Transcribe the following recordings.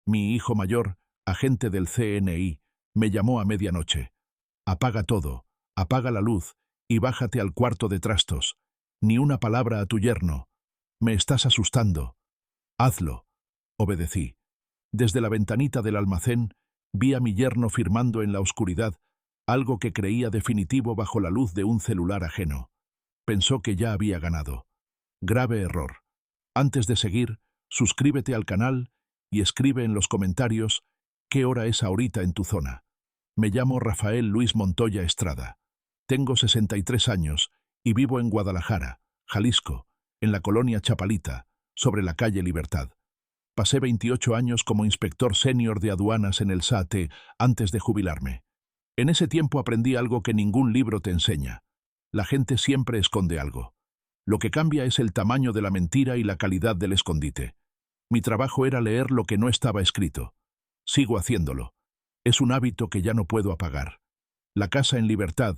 Mi hijo mayor, agente del CNI, me llamó a medianoche. Apaga todo, apaga la luz y bájate al cuarto de trastos. Ni una palabra a tu yerno. Me estás asustando. Hazlo. Obedecí. Desde la ventanita del almacén vi a mi yerno firmando en la oscuridad algo que creía definitivo bajo la luz de un celular ajeno. Pensó que ya había ganado. Grave error. Antes de seguir, suscríbete al canal y escribe en los comentarios qué hora es ahorita en tu zona. Me llamo Rafael Luis Montoya Estrada. Tengo 63 años y vivo en Guadalajara, Jalisco, en la colonia Chapalita, sobre la calle Libertad. Pasé 28 años como inspector senior de aduanas en el SAT antes de jubilarme. En ese tiempo aprendí algo que ningún libro te enseña. La gente siempre esconde algo. Lo que cambia es el tamaño de la mentira y la calidad del escondite. Mi trabajo era leer lo que no estaba escrito. Sigo haciéndolo. Es un hábito que ya no puedo apagar. La casa en Libertad,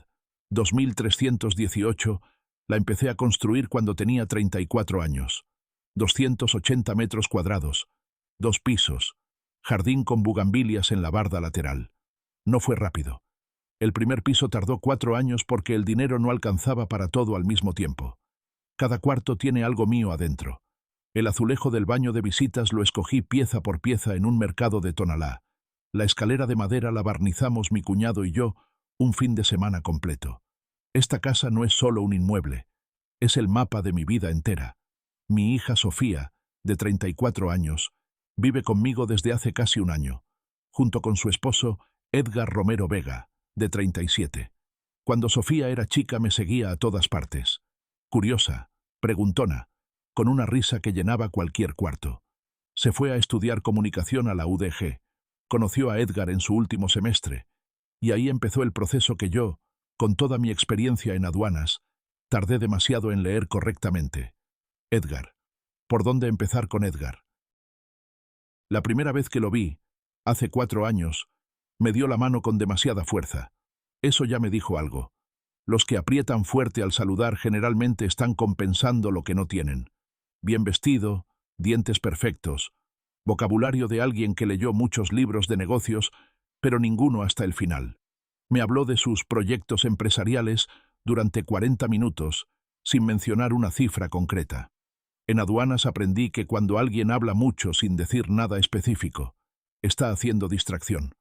2318, la empecé a construir cuando tenía 34 años. 280 metros cuadrados, 2 pisos, jardín con bugambilias en la barda lateral. No fue rápido. El primer piso tardó 4 años porque el dinero no alcanzaba para todo al mismo tiempo. Cada cuarto tiene algo mío adentro. El azulejo del baño de visitas lo escogí pieza por pieza en un mercado de Tonalá. La escalera de madera la barnizamos mi cuñado y yo un fin de semana completo. Esta casa no es solo un inmueble, es el mapa de mi vida entera. Mi hija Sofía, de 34 años, vive conmigo desde hace casi un año, junto con su esposo Edgar Romero Vega, de 37. Cuando Sofía era chica me seguía a todas partes. Curiosa, preguntona, con una risa que llenaba cualquier cuarto. Se fue a estudiar comunicación a la UDG. Conoció a Edgar en su último semestre, y ahí empezó el proceso que yo, con toda mi experiencia en aduanas, tardé demasiado en leer correctamente. Edgar. ¿Por dónde empezar con Edgar? La primera vez que lo vi, hace 4 años, me dio la mano con demasiada fuerza. Eso ya me dijo algo. Los que aprietan fuerte al saludar generalmente están compensando lo que no tienen. Bien vestido, dientes perfectos, vocabulario de alguien que leyó muchos libros de negocios, pero ninguno hasta el final. Me habló de sus proyectos empresariales durante 40 minutos, sin mencionar una cifra concreta. En aduanas aprendí que cuando alguien habla mucho sin decir nada específico, está haciendo distracción.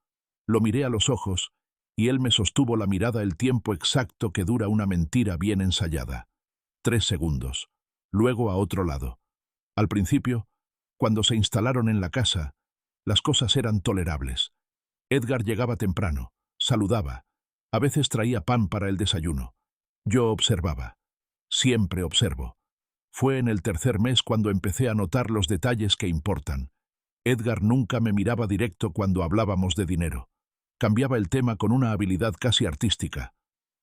Lo miré a los ojos y él me sostuvo la mirada el tiempo exacto que dura una mentira bien ensayada. 3 segundos. Luego a otro lado. Al principio, cuando se instalaron en la casa, las cosas eran tolerables. Edgar llegaba temprano, saludaba, a veces traía pan para el desayuno. Yo observaba. Siempre observo. Fue en el 3er mes cuando empecé a notar los detalles que importan. Edgar nunca me miraba directo cuando hablábamos de dinero. Cambiaba el tema con una habilidad casi artística.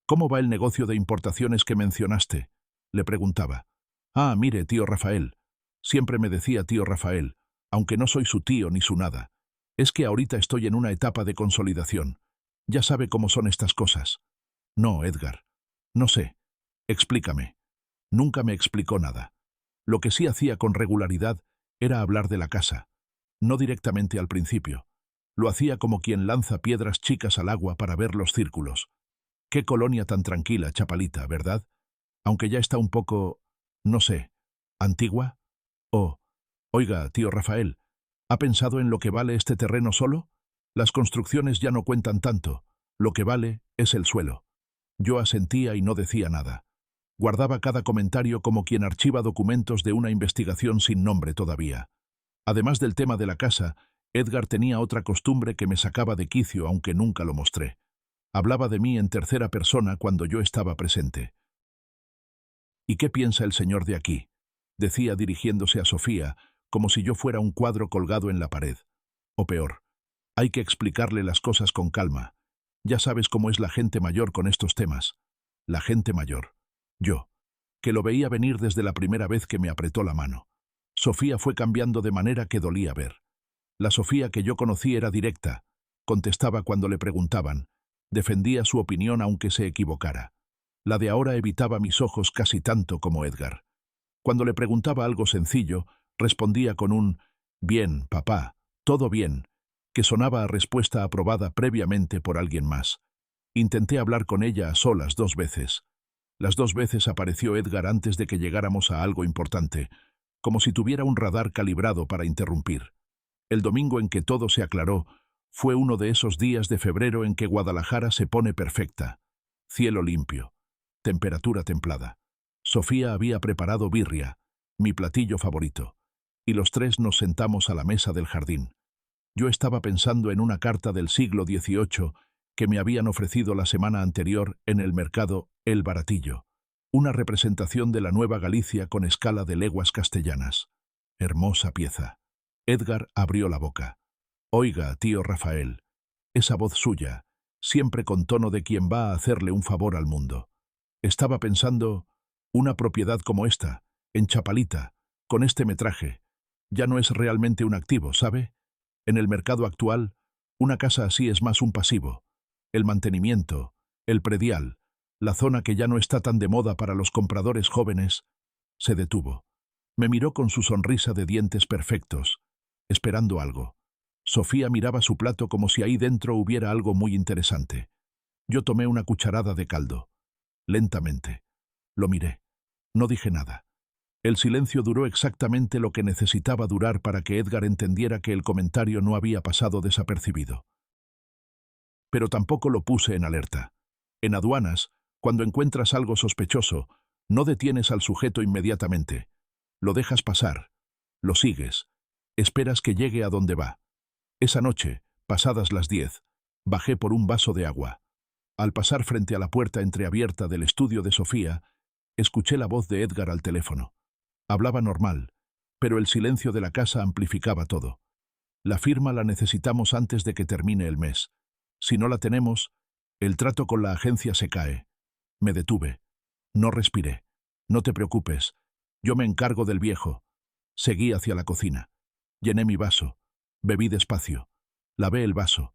¿Cómo va el negocio de importaciones que mencionaste?, le preguntaba. Ah, mire, tío Rafael. Siempre me decía tío Rafael, aunque no soy su tío ni su nada. Es que ahorita estoy en una etapa de consolidación. Ya sabe cómo son estas cosas. No, Edgar. No sé. Explícame. Nunca me explicó nada. Lo que sí hacía con regularidad era hablar de la casa. No directamente al principio. Lo hacía como quien lanza piedras chicas al agua para ver los círculos. Qué colonia tan tranquila, Chapalita, ¿verdad? Aunque ya está un poco, no sé, antigua. Oh, oiga, tío Rafael, ¿ha pensado en lo que vale este terreno solo? Las construcciones ya no cuentan tanto. Lo que vale es el suelo. Yo asentía y no decía nada. Guardaba cada comentario como quien archiva documentos de una investigación sin nombre todavía. Además del tema de la casa, Edgar tenía otra costumbre que me sacaba de quicio, aunque nunca lo mostré. Hablaba de mí en tercera persona cuando yo estaba presente. ¿Y qué piensa el señor de aquí?, decía dirigiéndose a Sofía, como si yo fuera un cuadro colgado en la pared. O peor, hay que explicarle las cosas con calma. Ya sabes cómo es la gente mayor con estos temas. La gente mayor. Yo, que lo veía venir desde la primera vez que me apretó la mano. Sofía fue cambiando de manera que dolía ver. La Sofía que yo conocí era directa, contestaba cuando le preguntaban, defendía su opinión aunque se equivocara. La de ahora evitaba mis ojos casi tanto como Edgar. Cuando le preguntaba algo sencillo, respondía con un «Bien, papá», Todo bien, que sonaba a respuesta aprobada previamente por alguien más. Intenté hablar con ella a solas 2 veces. Las 2 veces apareció Edgar antes de que llegáramos a algo importante, como si tuviera un radar calibrado para interrumpir. El domingo en que todo se aclaró fue uno de esos días de febrero en que Guadalajara se pone perfecta. Cielo limpio, temperatura templada. Sofía había preparado birria, mi platillo favorito, y los 3 nos sentamos a la mesa del jardín. Yo estaba pensando en una carta del siglo XVIII que me habían ofrecido la semana anterior en el mercado El Baratillo, una representación de la Nueva Galicia con escala de leguas castellanas. Hermosa pieza. Edgar abrió la boca. Oiga, tío Rafael, esa voz suya, siempre con tono de quien va a hacerle un favor al mundo. Estaba pensando, una propiedad como esta, en Chapalita, con este metraje, ya no es realmente un activo, ¿sabe? En el mercado actual, una casa así es más un pasivo. El mantenimiento, el predial, la zona que ya no está tan de moda para los compradores jóvenes. Se detuvo. Me miró con su sonrisa de dientes perfectos, esperando algo. Sofía miraba su plato como si ahí dentro hubiera algo muy interesante. Yo tomé una cucharada de caldo. Lentamente. Lo miré. No dije nada. El silencio duró exactamente lo que necesitaba durar para que Edgar entendiera que el comentario no había pasado desapercibido. Pero tampoco lo puse en alerta. En aduanas, cuando encuentras algo sospechoso, no detienes al sujeto inmediatamente. Lo dejas pasar. Lo sigues. Esperas que llegue a donde va. Esa noche, pasadas las 10, bajé por un vaso de agua. Al pasar frente a la puerta entreabierta del estudio de Sofía, escuché la voz de Edgar al teléfono. Hablaba normal, pero el silencio de la casa amplificaba todo. La firma la necesitamos antes de que termine el mes. Si no la tenemos, el trato con la agencia se cae. Me detuve. No respiré. No te preocupes. Yo me encargo del viejo. Seguí hacia la cocina. Llené mi vaso. Bebí despacio. Lavé el vaso.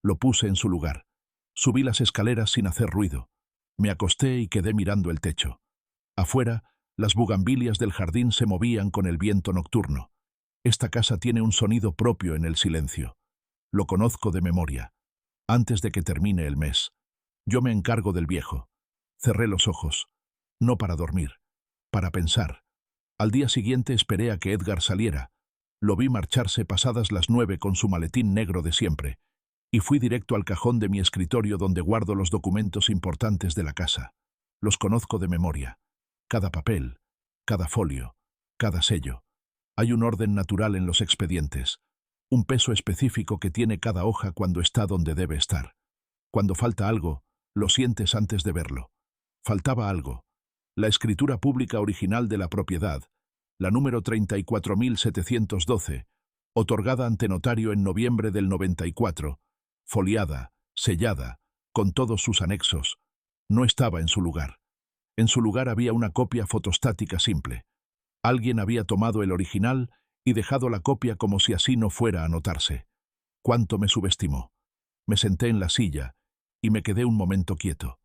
Lo puse en su lugar. Subí las escaleras sin hacer ruido. Me acosté y quedé mirando el techo. Afuera, las bugambilias del jardín se movían con el viento nocturno. Esta casa tiene un sonido propio en el silencio. Lo conozco de memoria. Antes de que termine el mes. Yo me encargo del viejo. Cerré los ojos. No para dormir. Para pensar. Al día siguiente esperé a que Edgar saliera. Lo vi marcharse pasadas las 9 con su maletín negro de siempre. Y fui directo al cajón de mi escritorio donde guardo los documentos importantes de la casa. Los conozco de memoria. Cada papel, cada folio, cada sello. Hay un orden natural en los expedientes. Un peso específico que tiene cada hoja cuando está donde debe estar. Cuando falta algo, lo sientes antes de verlo. Faltaba algo. La escritura pública original de la propiedad, la número 34.712, otorgada ante notario en noviembre del 94, foliada, sellada, con todos sus anexos, no estaba en su lugar. En su lugar había una copia fotostática simple. Alguien había tomado el original y dejado la copia como si así no fuera a notarse. Cuánto me subestimó. Me senté en la silla y me quedé un momento quieto.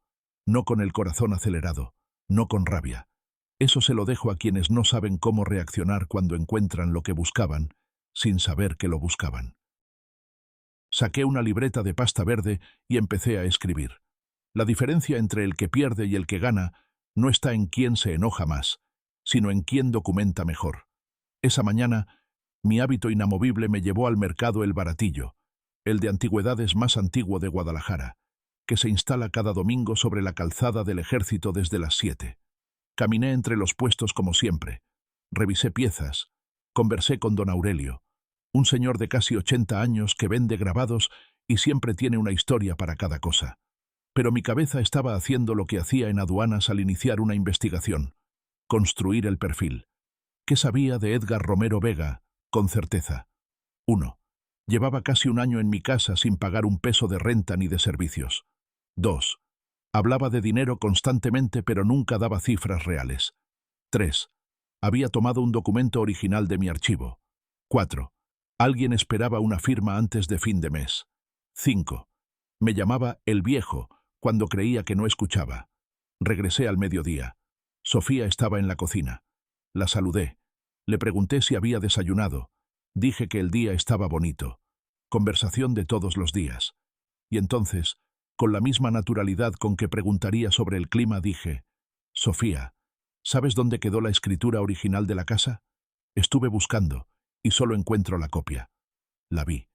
No con el corazón acelerado, no con rabia. Eso se lo dejo a quienes no saben cómo reaccionar cuando encuentran lo que buscaban, sin saber que lo buscaban. Saqué una libreta de pasta verde y empecé a escribir. La diferencia entre el que pierde y el que gana no está en quién se enoja más, sino en quién documenta mejor. Esa mañana, mi hábito inamovible me llevó al mercado El Baratillo, el de antigüedades más antiguo de Guadalajara, que se instala cada domingo sobre la calzada del Ejército desde las 7. Caminé entre los puestos como siempre. Revisé piezas. Conversé con don Aurelio, un señor de casi 80 años que vende grabados y siempre tiene una historia para cada cosa. Pero mi cabeza estaba haciendo lo que hacía en aduanas al iniciar una investigación: construir el perfil. ¿Qué sabía de Edgar Romero Vega? Con certeza. 1. Llevaba casi un año en mi casa sin pagar un peso de renta ni de servicios. 2. Hablaba de dinero constantemente pero nunca daba cifras reales. 3. Había tomado un documento original de mi archivo. 4. Alguien esperaba una firma antes de fin de mes. 5. Me llamaba el viejo cuando creía que no escuchaba. Regresé al mediodía. Sofía estaba en la cocina. La saludé. Le pregunté si había desayunado. Dije que el día estaba bonito. Conversación de todos los días. Y entonces, con la misma naturalidad con que preguntaría sobre el clima, dije: Sofía, ¿sabes dónde quedó la escritura original de la casa? Estuve buscando, y solo encuentro la copia. La vi.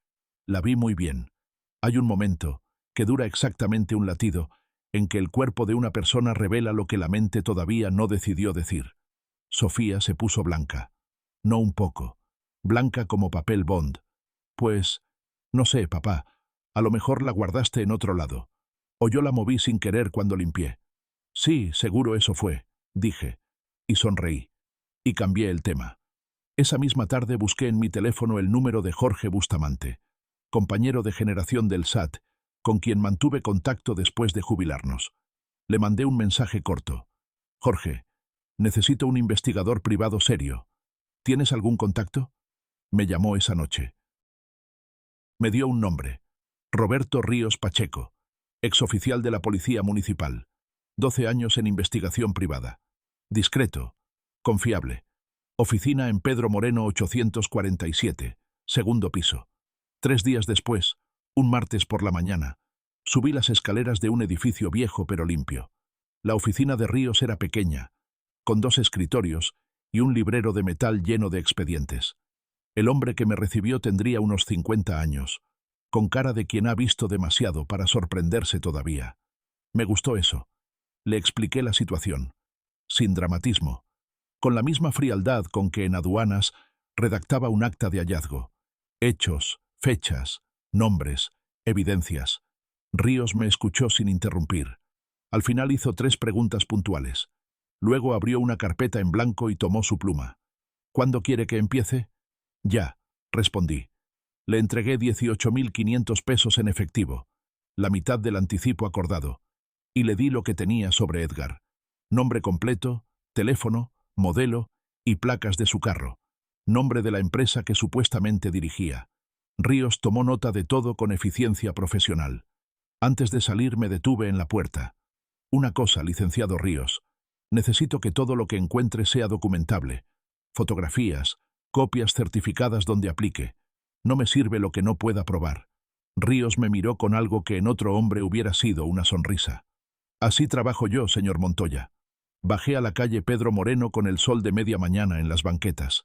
La vi muy bien. Hay un momento, que dura exactamente un latido, en que el cuerpo de una persona revela lo que la mente todavía no decidió decir. Sofía se puso blanca. No un poco. Blanca como papel bond. Pues, no sé, papá, a lo mejor la guardaste en otro lado. O yo la moví sin querer cuando limpié. Sí, seguro eso fue, dije. Y sonreí. Y cambié el tema. Esa misma tarde busqué en mi teléfono el número de Jorge Bustamante, compañero de generación del SAT, con quien mantuve contacto después de jubilarnos. Le mandé un mensaje corto. Jorge, necesito un investigador privado serio. ¿Tienes algún contacto? Me llamó esa noche. Me dio un nombre. Roberto Ríos Pacheco, exoficial de la Policía Municipal. 12 años en investigación privada. Discreto. Confiable. Oficina en Pedro Moreno 847, segundo piso. 3 días después, un martes por la mañana, subí las escaleras de un edificio viejo pero limpio. La oficina de Ríos era pequeña, con 2 escritorios y un librero de metal lleno de expedientes. El hombre que me recibió tendría unos 50 años, con cara de quien ha visto demasiado para sorprenderse todavía. Me gustó eso. Le expliqué la situación. Sin dramatismo. Con la misma frialdad con que en aduanas redactaba un acta de hallazgo. Hechos, fechas, nombres, evidencias. Ríos me escuchó sin interrumpir. Al final hizo 3 preguntas puntuales. Luego abrió una carpeta en blanco y tomó su pluma. ¿Cuándo quiere que empiece? Ya, respondí. Le entregué 18.500 pesos en efectivo, la mitad del anticipo acordado, y le di lo que tenía sobre Edgar. Nombre completo, teléfono, modelo y placas de su carro. Nombre de la empresa que supuestamente dirigía. Ríos tomó nota de todo con eficiencia profesional. Antes de salir me detuve en la puerta. Una cosa, licenciado Ríos. Necesito que todo lo que encuentre sea documentable. Fotografías, copias certificadas donde aplique. No me sirve lo que no pueda probar. Ríos me miró con algo que en otro hombre hubiera sido una sonrisa. Así trabajo yo, señor Montoya. Bajé a la calle Pedro Moreno con el sol de media mañana en las banquetas.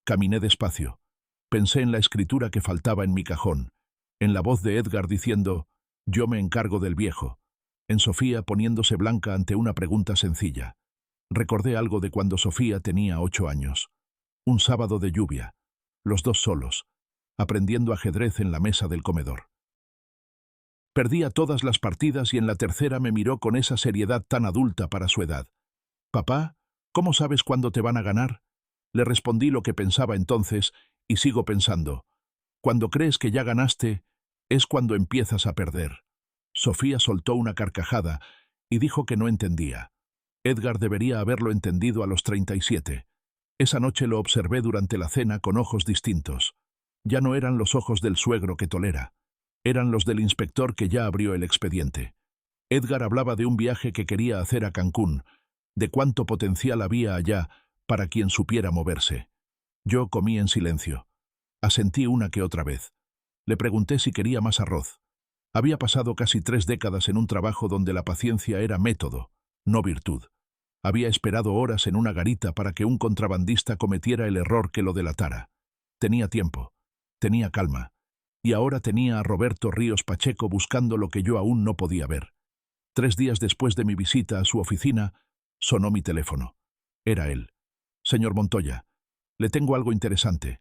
Caminé despacio. Pensé en la escritura que faltaba en mi cajón, en la voz de Edgar diciendo: yo me encargo del viejo, en Sofía poniéndose blanca ante una pregunta sencilla. Recordé algo de cuando Sofía tenía 8 años. Un sábado de lluvia, los 2 solos, aprendiendo ajedrez en la mesa del comedor. Perdía todas las partidas y en la tercera me miró con esa seriedad tan adulta para su edad. «Papá, ¿cómo sabes cuándo te van a ganar?» Le respondí lo que pensaba entonces y sigo pensando. Cuando crees que ya ganaste, es cuando empiezas a perder. Sofía soltó una carcajada y dijo que no entendía. Edgar debería haberlo entendido a los 37. Esa noche lo observé durante la cena con ojos distintos. Ya no eran los ojos del suegro que tolera. Eran los del inspector que ya abrió el expediente. Edgar hablaba de un viaje que quería hacer a Cancún, de cuánto potencial había allá para quien supiera moverse. Yo comí en silencio. Asentí una que otra vez. Le pregunté si quería más arroz. Había pasado casi 3 décadas en un trabajo donde la paciencia era método, no virtud. Había esperado horas en una garita para que un contrabandista cometiera el error que lo delatara. Tenía tiempo, tenía calma, y ahora tenía a Roberto Ríos Pacheco buscando lo que yo aún no podía ver. 3 días después de mi visita a su oficina, sonó mi teléfono. Era él. «Señor Montoya, le tengo algo interesante.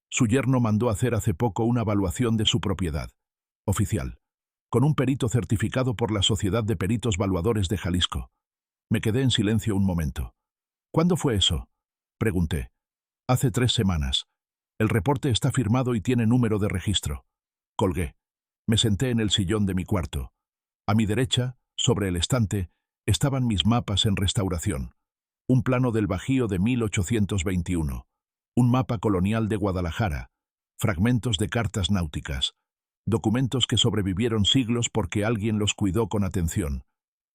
Su yerno mandó hacer hace poco una evaluación de su propiedad. Oficial. Con un perito certificado por la Sociedad de Peritos Valuadores de Jalisco». Me quedé en silencio un momento. «¿Cuándo fue eso?», pregunté. «Hace 3 semanas. El reporte está firmado y tiene número de registro». Colgué. Me senté en el sillón de mi cuarto. A mi derecha, sobre el estante, estaban mis mapas en restauración. Un plano del Bajío de 1821. Un mapa colonial de Guadalajara. Fragmentos de cartas náuticas. Documentos que sobrevivieron siglos porque alguien los cuidó con atención.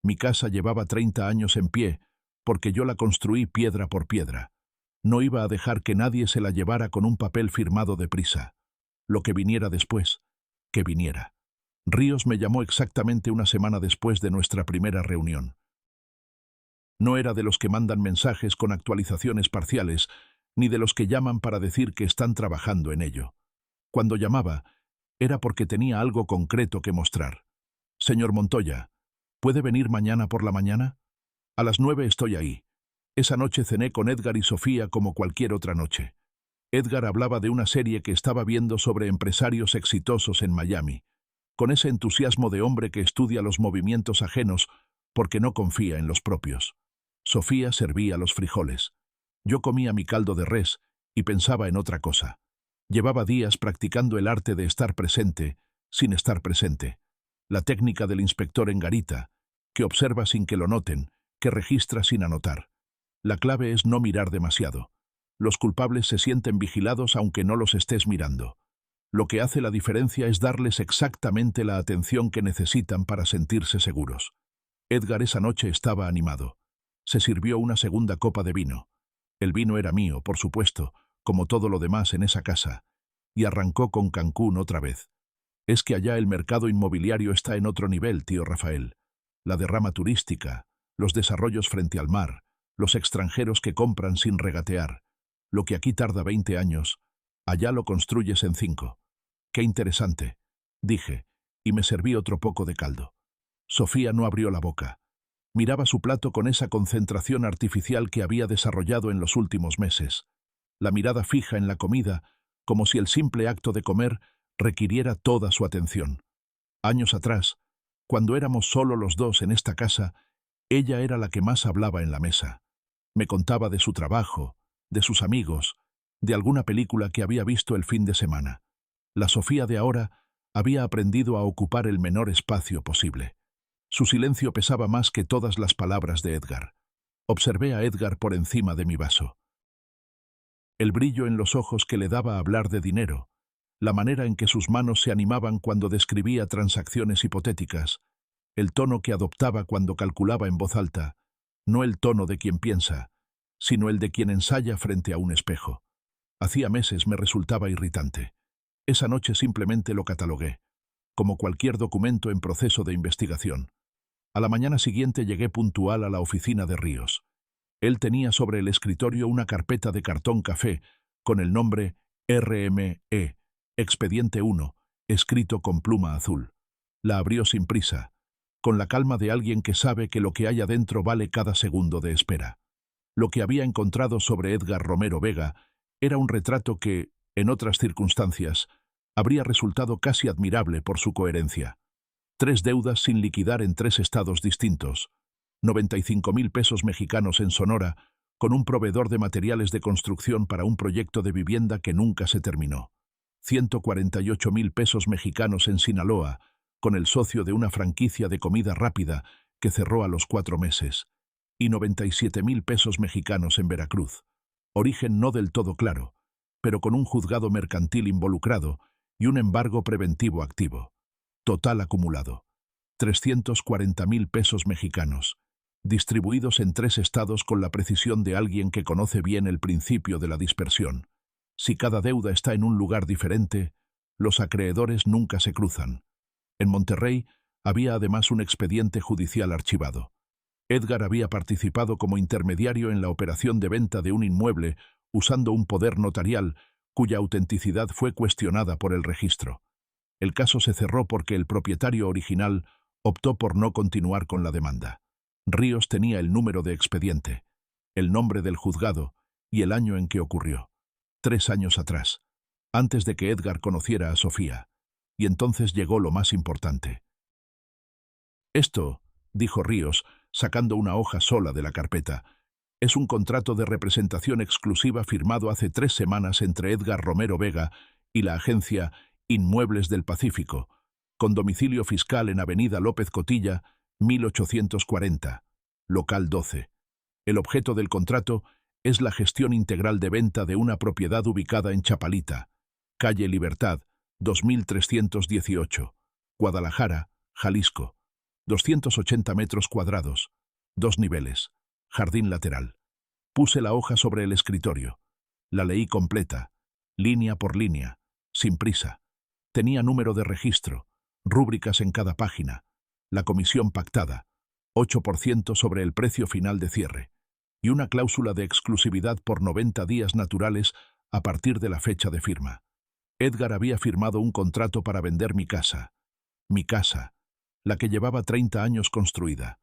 Mi casa llevaba 30 años en pie, porque yo la construí piedra por piedra. No iba a dejar que nadie se la llevara con un papel firmado deprisa. Lo que viniera después, que viniera. Ríos me llamó exactamente una semana después de nuestra primera reunión. No era de los que mandan mensajes con actualizaciones parciales, ni de los que llaman para decir que están trabajando en ello. Cuando llamaba, era porque tenía algo concreto que mostrar. Señor Montoya, ¿puede venir mañana por la mañana? A las 9 estoy ahí. Esa noche cené con Edgar y Sofía como cualquier otra noche. Edgar hablaba de una serie que estaba viendo sobre empresarios exitosos en Miami, con ese entusiasmo de hombre que estudia los movimientos ajenos porque no confía en los propios. Sofía servía los frijoles. Yo comía mi caldo de res y pensaba en otra cosa. Llevaba días practicando el arte de estar presente, sin estar presente. La técnica del inspector en garita, que observa sin que lo noten, que registra sin anotar. La clave es no mirar demasiado. Los culpables se sienten vigilados aunque no los estés mirando. Lo que hace la diferencia es darles exactamente la atención que necesitan para sentirse seguros. Edgar esa noche estaba animado. Se sirvió una segunda copa de vino. El vino era mío, por supuesto, como todo lo demás en esa casa, y arrancó con Cancún otra vez. Es que allá el mercado inmobiliario está en otro nivel, tío Rafael. La derrama turística, los desarrollos frente al mar, los extranjeros que compran sin regatear. Lo que aquí tarda 20 años, allá lo construyes en 5. Qué interesante, dije, y me serví otro poco de caldo. Sofía no abrió la boca. Miraba su plato con esa concentración artificial que había desarrollado en los últimos meses. La mirada fija en la comida, como si el simple acto de comer requiriera toda su atención. Años atrás, cuando éramos solo los dos en esta casa, ella era la que más hablaba en la mesa. Me contaba de su trabajo, de sus amigos, de alguna película que había visto el fin de semana. La Sofía de ahora había aprendido a ocupar el menor espacio posible. Su silencio pesaba más que todas las palabras de Edgar. Observé a Edgar por encima de mi vaso. El brillo en los ojos que le daba a hablar de dinero, la manera en que sus manos se animaban cuando describía transacciones hipotéticas, el tono que adoptaba cuando calculaba en voz alta, no el tono de quien piensa, sino el de quien ensaya frente a un espejo. Hacía meses me resultaba irritante. Esa noche simplemente lo catalogué, como cualquier documento en proceso de investigación. A la mañana siguiente llegué puntual a la oficina de Ríos. Él tenía sobre el escritorio una carpeta de cartón café con el nombre RME, Expediente 1, escrito con pluma azul. La abrió sin prisa, con la calma de alguien que sabe que lo que hay adentro vale cada segundo de espera. Lo que había encontrado sobre Edgar Romero Vega era un retrato que, en otras circunstancias, habría resultado casi admirable por su coherencia. 3 deudas sin liquidar en 3 estados distintos, 95.000 pesos mexicanos en Sonora, con un proveedor de materiales de construcción para un proyecto de vivienda que nunca se terminó, 148.000 pesos mexicanos en Sinaloa, con el socio de una franquicia de comida rápida que cerró a los 4 meses, y 97.000 pesos mexicanos en Veracruz, origen no del todo claro, pero con un juzgado mercantil involucrado y un embargo preventivo activo. Total acumulado, 340.000 pesos mexicanos, distribuidos en 3 estados con la precisión de alguien que conoce bien el principio de la dispersión. Si cada deuda está en un lugar diferente, los acreedores nunca se cruzan. En Monterrey había además un expediente judicial archivado. Edgar había participado como intermediario en la operación de venta de un inmueble usando un poder notarial cuya autenticidad fue cuestionada por el registro. El caso se cerró porque el propietario original optó por no continuar con la demanda. Ríos tenía el número de expediente, el nombre del juzgado y el año en que ocurrió. 3 años atrás, antes de que Edgar conociera a Sofía. Y entonces llegó lo más importante. Esto, dijo Ríos, sacando una hoja sola de la carpeta, es un contrato de representación exclusiva firmado hace 3 semanas entre Edgar Romero Vega y la agencia Inmuebles del Pacífico, con domicilio fiscal en Avenida López Cotilla, 1840, local 12. El objeto del contrato es la gestión integral de venta de una propiedad ubicada en Chapalita, calle Libertad, 2318, Guadalajara, Jalisco, 280 metros cuadrados, 2 niveles, jardín lateral. Puse la hoja sobre el escritorio. La leí completa, línea por línea, sin prisa. Tenía número de registro, rúbricas en cada página, la comisión pactada, 8% sobre el precio final de cierre, y una cláusula de exclusividad por 90 días naturales a partir de la fecha de firma. Edgar había firmado un contrato para vender mi casa, la que llevaba 30 años construida,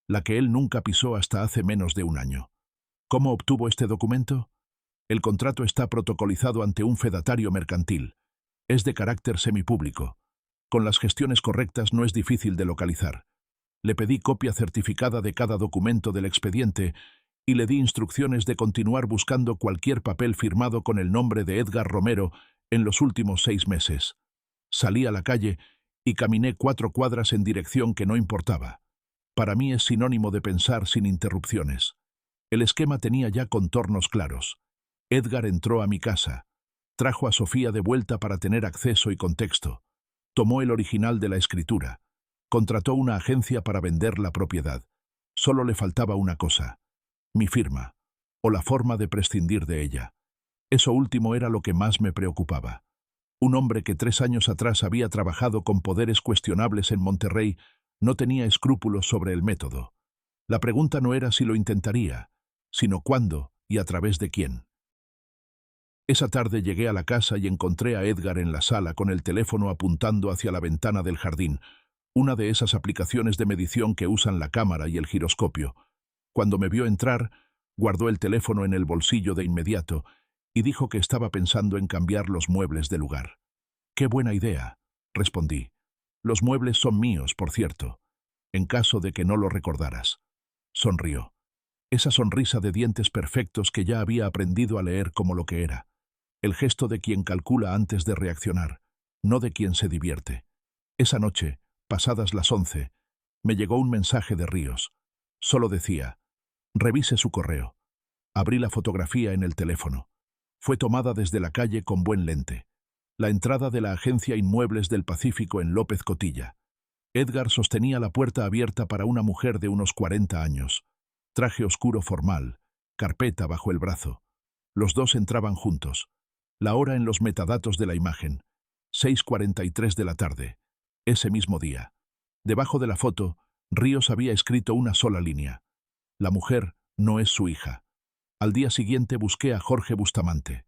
la que él nunca pisó hasta hace menos de un año. ¿Cómo obtuvo este documento? El contrato está protocolizado ante un fedatario mercantil. Es de carácter semipúblico. Con las gestiones correctas no es difícil de localizar. Le pedí copia certificada de cada documento del expediente y le di instrucciones de continuar buscando cualquier papel firmado con el nombre de Edgar Romero en los últimos 6 meses. Salí a la calle y caminé 4 cuadras en dirección que no importaba. Para mí es sinónimo de pensar sin interrupciones. El esquema tenía ya contornos claros. Edgar entró a mi casa. Trajo a Sofía de vuelta para tener acceso y contexto. Tomó el original de la escritura. Contrató una agencia para vender la propiedad. Solo le faltaba una cosa: mi firma, o la forma de prescindir de ella. Eso último era lo que más me preocupaba. Un hombre que 3 años atrás había trabajado con poderes cuestionables en Monterrey no tenía escrúpulos sobre el método. La pregunta no era si lo intentaría, sino cuándo y a través de quién. Esa tarde llegué a la casa y encontré a Edgar en la sala con el teléfono apuntando hacia la ventana del jardín, una de esas aplicaciones de medición que usan la cámara y el giroscopio. Cuando me vio entrar, guardó el teléfono en el bolsillo de inmediato y dijo que estaba pensando en cambiar los muebles de lugar. «Qué buena idea», respondí. «Los muebles son míos, por cierto, en caso de que no lo recordaras». Sonrió. Esa sonrisa de dientes perfectos que ya había aprendido a leer como lo que era. El gesto de quien calcula antes de reaccionar, no de quien se divierte. Esa noche, pasadas las 11, me llegó un mensaje de Ríos. Solo decía: «Revise su correo». Abrí la fotografía en el teléfono. Fue tomada desde la calle con buen lente. La entrada de la Agencia Inmuebles del Pacífico en López Cotilla. Edgar sostenía la puerta abierta para una mujer de unos 40 años. Traje oscuro formal, carpeta bajo el brazo. Los dos entraban juntos. La hora en los metadatos de la imagen: 6:43 de la tarde. Ese mismo día. Debajo de la foto, Ríos había escrito una sola línea: «La mujer no es su hija». Al día siguiente busqué a Jorge Bustamante,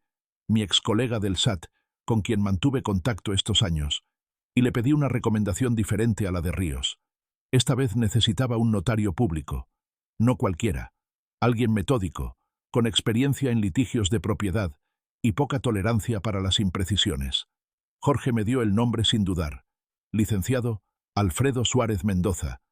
mi ex colega del SAT, con quien mantuve contacto estos años, y le pedí una recomendación diferente a la de Ríos. Esta vez necesitaba un notario público, no cualquiera, alguien metódico, con experiencia en litigios de propiedad y poca tolerancia para las imprecisiones. Jorge me dio el nombre sin dudar: licenciado Alfredo Suárez Mendoza,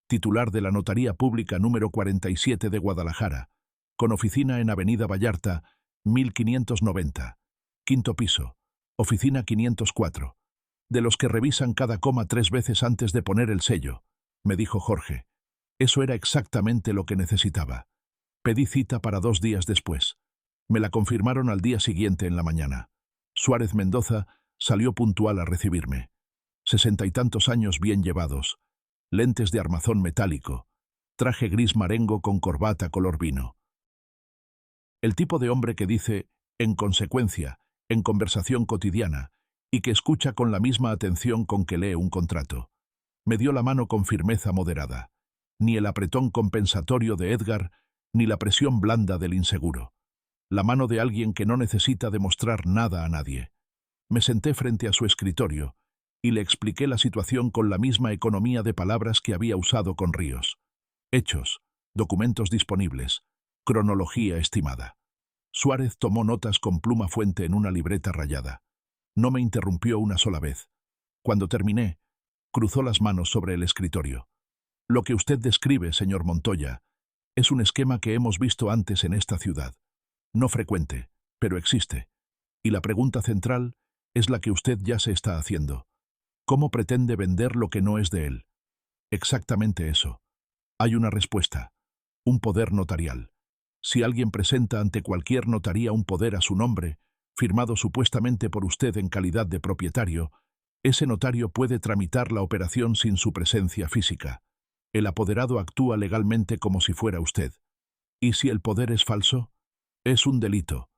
titular de la Notaría Pública número 47 de Guadalajara, con oficina en Avenida Vallarta, 1590, quinto piso, oficina 504. De los que revisan cada coma 3 veces antes de poner el sello, me dijo Jorge. Eso era exactamente lo que necesitaba. Pedí cita para 2 días después. Me la confirmaron al día siguiente en la mañana. Suárez Mendoza salió puntual a recibirme. 60 y tantos años bien llevados, lentes de armazón metálico, traje gris marengo con corbata color vino. El tipo de hombre que dice, en consecuencia, en conversación cotidiana, y que escucha con la misma atención con que lee un contrato. Me dio la mano con firmeza moderada. Ni el apretón compensatorio de Edgar, ni la presión blanda del inseguro. La mano de alguien que no necesita demostrar nada a nadie. Me senté frente a su escritorio y le expliqué la situación con la misma economía de palabras que había usado con Ríos. Hechos, documentos disponibles, cronología estimada. Suárez tomó notas con pluma fuente en una libreta rayada. No me interrumpió una sola vez. Cuando terminé, cruzó las manos sobre el escritorio. Lo que usted describe, señor Montoya, es un esquema que hemos visto antes en esta ciudad. No frecuente, pero existe. Y la pregunta central es la que usted ya se está haciendo. ¿Cómo pretende vender lo que no es de él? Exactamente eso. Hay una respuesta. Un poder notarial. Si alguien presenta ante cualquier notaría un poder a su nombre, firmado supuestamente por usted en calidad de propietario, ese notario puede tramitar la operación sin su presencia física. El apoderado actúa legalmente como si fuera usted. ¿Y si el poder es falso? Es un delito,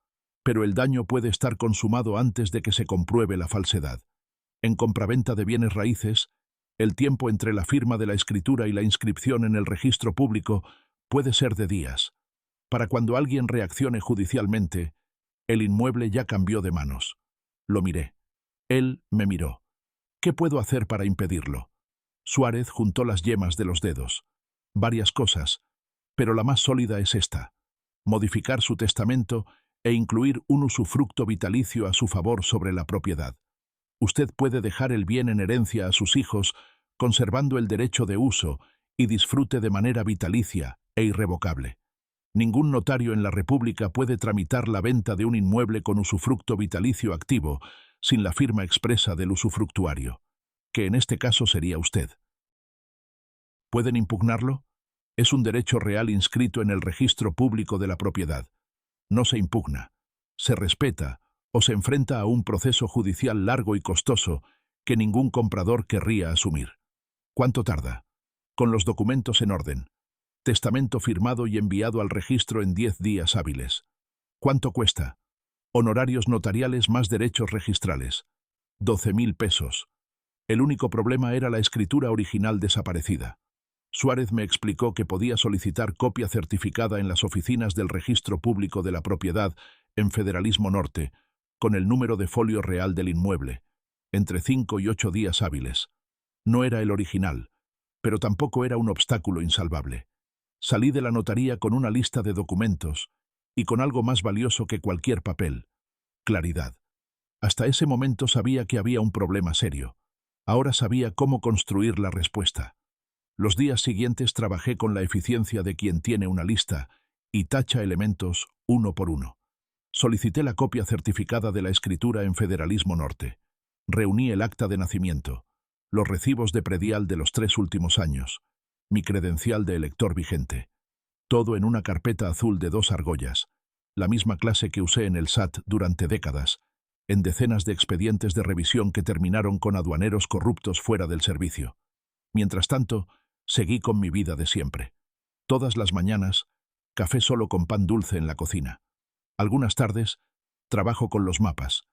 pero el daño puede estar consumado antes de que se compruebe la falsedad. En compraventa de bienes raíces, el tiempo entre la firma de la escritura y la inscripción en el registro público puede ser de días. Para cuando alguien reaccione judicialmente, el inmueble ya cambió de manos. Lo miré. Él me miró. ¿Qué puedo hacer para impedirlo? Suárez juntó las yemas de los dedos. Varias cosas, pero la más sólida es esta: modificar su testamento e incluir un usufructo vitalicio a su favor sobre la propiedad. Usted puede dejar el bien en herencia a sus hijos, conservando el derecho de uso y disfrute de manera vitalicia e irrevocable. Ningún notario en la República puede tramitar la venta de un inmueble con usufructo vitalicio activo sin la firma expresa del usufructuario, que en este caso sería usted. ¿Pueden impugnarlo? Es un derecho real inscrito en el registro público de la propiedad. No se impugna, se respeta o se enfrenta a un proceso judicial largo y costoso que ningún comprador querría asumir. ¿Cuánto tarda? Con los documentos en orden. Testamento firmado y enviado al registro en 10 días hábiles. ¿Cuánto cuesta? Honorarios notariales más derechos registrales. 12.000 pesos. El único problema era la escritura original desaparecida. Suárez me explicó que podía solicitar copia certificada en las oficinas del Registro Público de la Propiedad en Federalismo Norte, con el número de folio real del inmueble, entre 5 y 8 días hábiles. No era el original, pero tampoco era un obstáculo insalvable. Salí de la notaría con una lista de documentos y con algo más valioso que cualquier papel: claridad. Hasta ese momento sabía que había un problema serio. Ahora sabía cómo construir la respuesta. Los días siguientes trabajé con la eficiencia de quien tiene una lista y tacha elementos uno por uno. Solicité la copia certificada de la escritura en Federalismo Norte. Reuní el acta de nacimiento, los recibos de predial de los 3 últimos años, mi credencial de elector vigente. Todo en una carpeta azul de 2 argollas, la misma clase que usé en el SAT durante décadas, en decenas de expedientes de revisión que terminaron con aduaneros corruptos fuera del servicio. Mientras tanto, seguí con mi vida de siempre. Todas las mañanas, café solo con pan dulce en la cocina. Algunas tardes, trabajo con los mapas.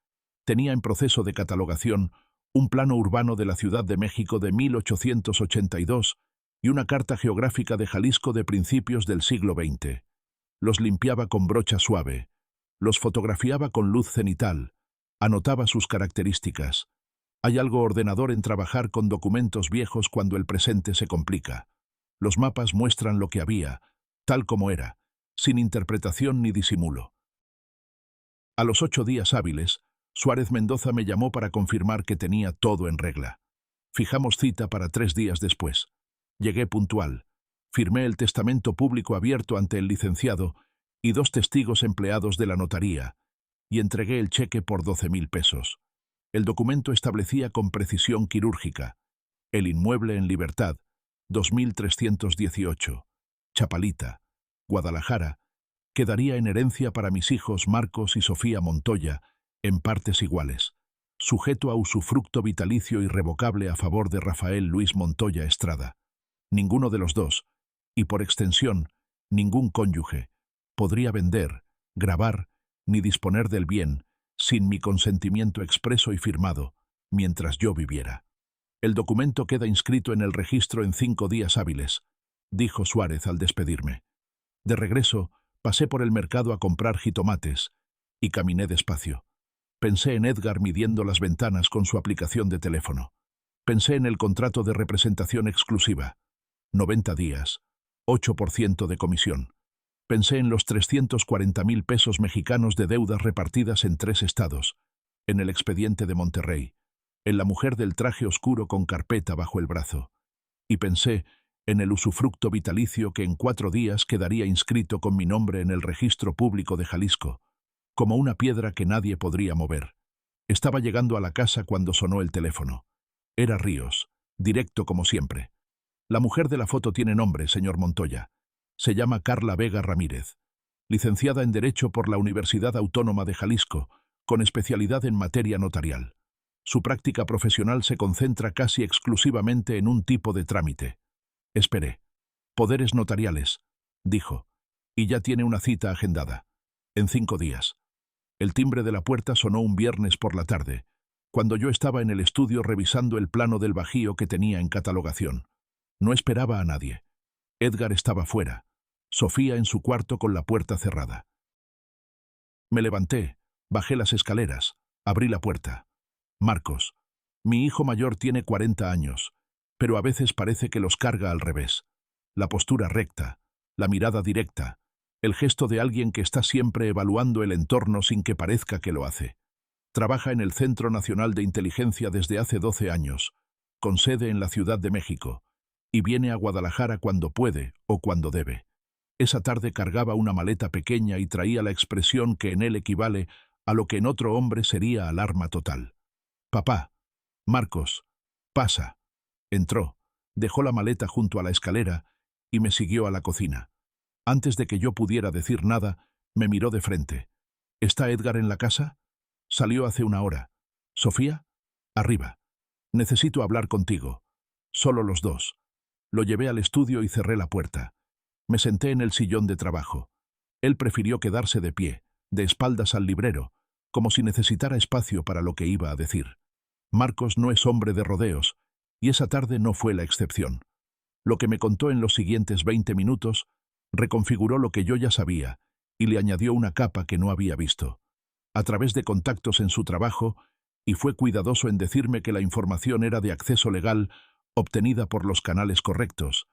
Tenía en proceso de catalogación un plano urbano de la Ciudad de México de 1882 y una carta geográfica de Jalisco de principios del siglo XX. Los limpiaba con brocha suave, los fotografiaba con luz cenital, anotaba sus características. Hay algo ordenador en trabajar con documentos viejos cuando el presente se complica. Los mapas muestran lo que había, tal como era, sin interpretación ni disimulo. A los 8 días hábiles, Suárez Mendoza me llamó para confirmar que tenía todo en regla. Fijamos cita para 3 días después. Llegué puntual. Firmé el testamento público abierto ante el licenciado y 2 testigos empleados de la notaría, y entregué el cheque por 12.000 pesos. El documento establecía con precisión quirúrgica: el inmueble en Libertad, 2318, Chapalita, Guadalajara, quedaría en herencia para mis hijos Marcos y Sofía Montoya, en partes iguales, sujeto a usufructo vitalicio irrevocable a favor de Rafael Luis Montoya Estrada. Ninguno de los dos, y por extensión, ningún cónyuge, podría vender, gravar, ni disponer del bien, sin mi consentimiento expreso y firmado, mientras yo viviera. El documento queda inscrito en el registro en 5 días hábiles, dijo Suárez al despedirme. De regreso, pasé por el mercado a comprar jitomates y caminé despacio. Pensé en Edgar midiendo las ventanas con su aplicación de teléfono. Pensé en el contrato de representación exclusiva. 90 días, 8% de comisión. Pensé en los 340.000 pesos mexicanos de deudas repartidas en 3 estados, en el expediente de Monterrey, en la mujer del traje oscuro con carpeta bajo el brazo. Y pensé en el usufructo vitalicio que en 4 días quedaría inscrito con mi nombre en el registro público de Jalisco, como una piedra que nadie podría mover. Estaba llegando a la casa cuando sonó el teléfono. Era Ríos, directo como siempre. La mujer de la foto tiene nombre, señor Montoya. Se llama Carla Vega Ramírez, licenciada en Derecho por la Universidad Autónoma de Jalisco, con especialidad en materia notarial. Su práctica profesional se concentra casi exclusivamente en un tipo de trámite. Esperé. Poderes notariales, dijo. Y ya tiene una cita agendada. En 5 días. El timbre de la puerta sonó un viernes por la tarde, cuando yo estaba en el estudio revisando el plano del bajío que tenía en catalogación. No esperaba a nadie. Edgar estaba fuera. Sofía en su cuarto con la puerta cerrada. Me levanté, bajé las escaleras, abrí la puerta. Marcos. Mi hijo mayor tiene 40 años, pero a veces parece que los carga al revés. La postura recta, la mirada directa, el gesto de alguien que está siempre evaluando el entorno sin que parezca que lo hace. Trabaja en el Centro Nacional de Inteligencia desde hace 12 años, con sede en la Ciudad de México, y viene a Guadalajara cuando puede o cuando debe. Esa tarde cargaba una maleta pequeña y traía la expresión que en él equivale a lo que en otro hombre sería alarma total. «Papá, Marcos, pasa». Entró, dejó la maleta junto a la escalera y me siguió a la cocina. Antes de que yo pudiera decir nada, me miró de frente. «¿Está Edgar en la casa?» «Salió hace una hora». «¿Sofía?» «Arriba. Necesito hablar contigo. Solo los dos». Lo llevé al estudio y cerré la puerta. Me senté en el sillón de trabajo. Él prefirió quedarse de pie, de espaldas al librero, como si necesitara espacio para lo que iba a decir. Marcos no es hombre de rodeos, y esa tarde no fue la excepción. Lo que me contó en los siguientes 20 minutos reconfiguró lo que yo ya sabía y le añadió una capa que no había visto. A través de contactos en su trabajo, y fue cuidadoso en decirme que la información era de acceso legal, obtenida por los canales correctos.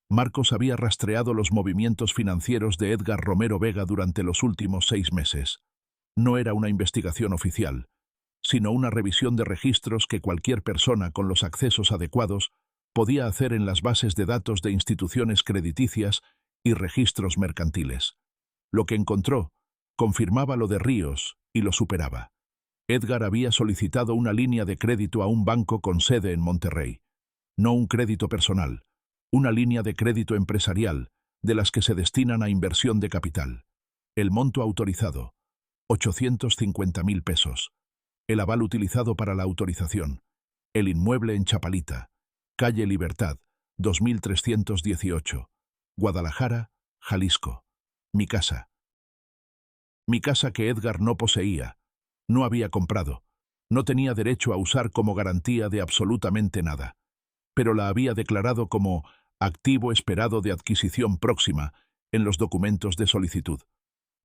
Marcos había rastreado los movimientos financieros de Edgar Romero Vega durante los últimos 6 meses. No era una investigación oficial, sino una revisión de registros que cualquier persona con los accesos adecuados podía hacer en las bases de datos de instituciones crediticias y registros mercantiles. Lo que encontró confirmaba lo de Ríos y lo superaba. Edgar había solicitado una línea de crédito a un banco con sede en Monterrey. No un crédito personal, una línea de crédito empresarial, de las que se destinan a inversión de capital. El monto autorizado, 850,000 pesos. El aval utilizado para la autorización, el inmueble en Chapalita, calle Libertad, 2318, Guadalajara, Jalisco. Mi casa. Mi casa que Edgar no poseía, no había comprado, no tenía derecho a usar como garantía de absolutamente nada, pero la había declarado como activo esperado de adquisición próxima en los documentos de solicitud.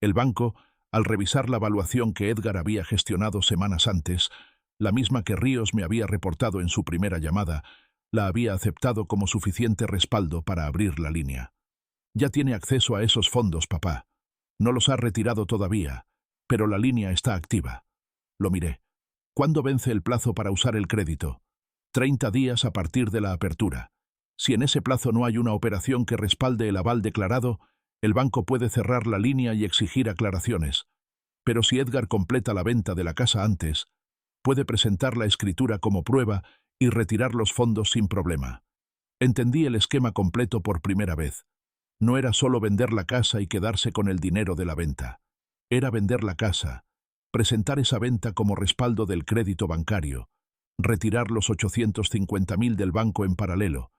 El banco, al revisar la evaluación que Edgar había gestionado semanas antes, la misma que Ríos me había reportado en su primera llamada, la había aceptado como suficiente respaldo para abrir la línea. Ya tiene acceso a esos fondos, papá. No los ha retirado todavía, pero la línea está activa. Lo miré. ¿Cuándo vence el plazo para usar el crédito? 30 días a partir de la apertura. Si en ese plazo no hay una operación que respalde el aval declarado, el banco puede cerrar la línea y exigir aclaraciones. Pero si Edgar completa la venta de la casa antes, puede presentar la escritura como prueba y retirar los fondos sin problema. Entendí el esquema completo por primera vez. No era solo vender la casa y quedarse con el dinero de la venta. Era vender la casa, presentar esa venta como respaldo del crédito bancario, retirar los 850,000 del banco en paralelo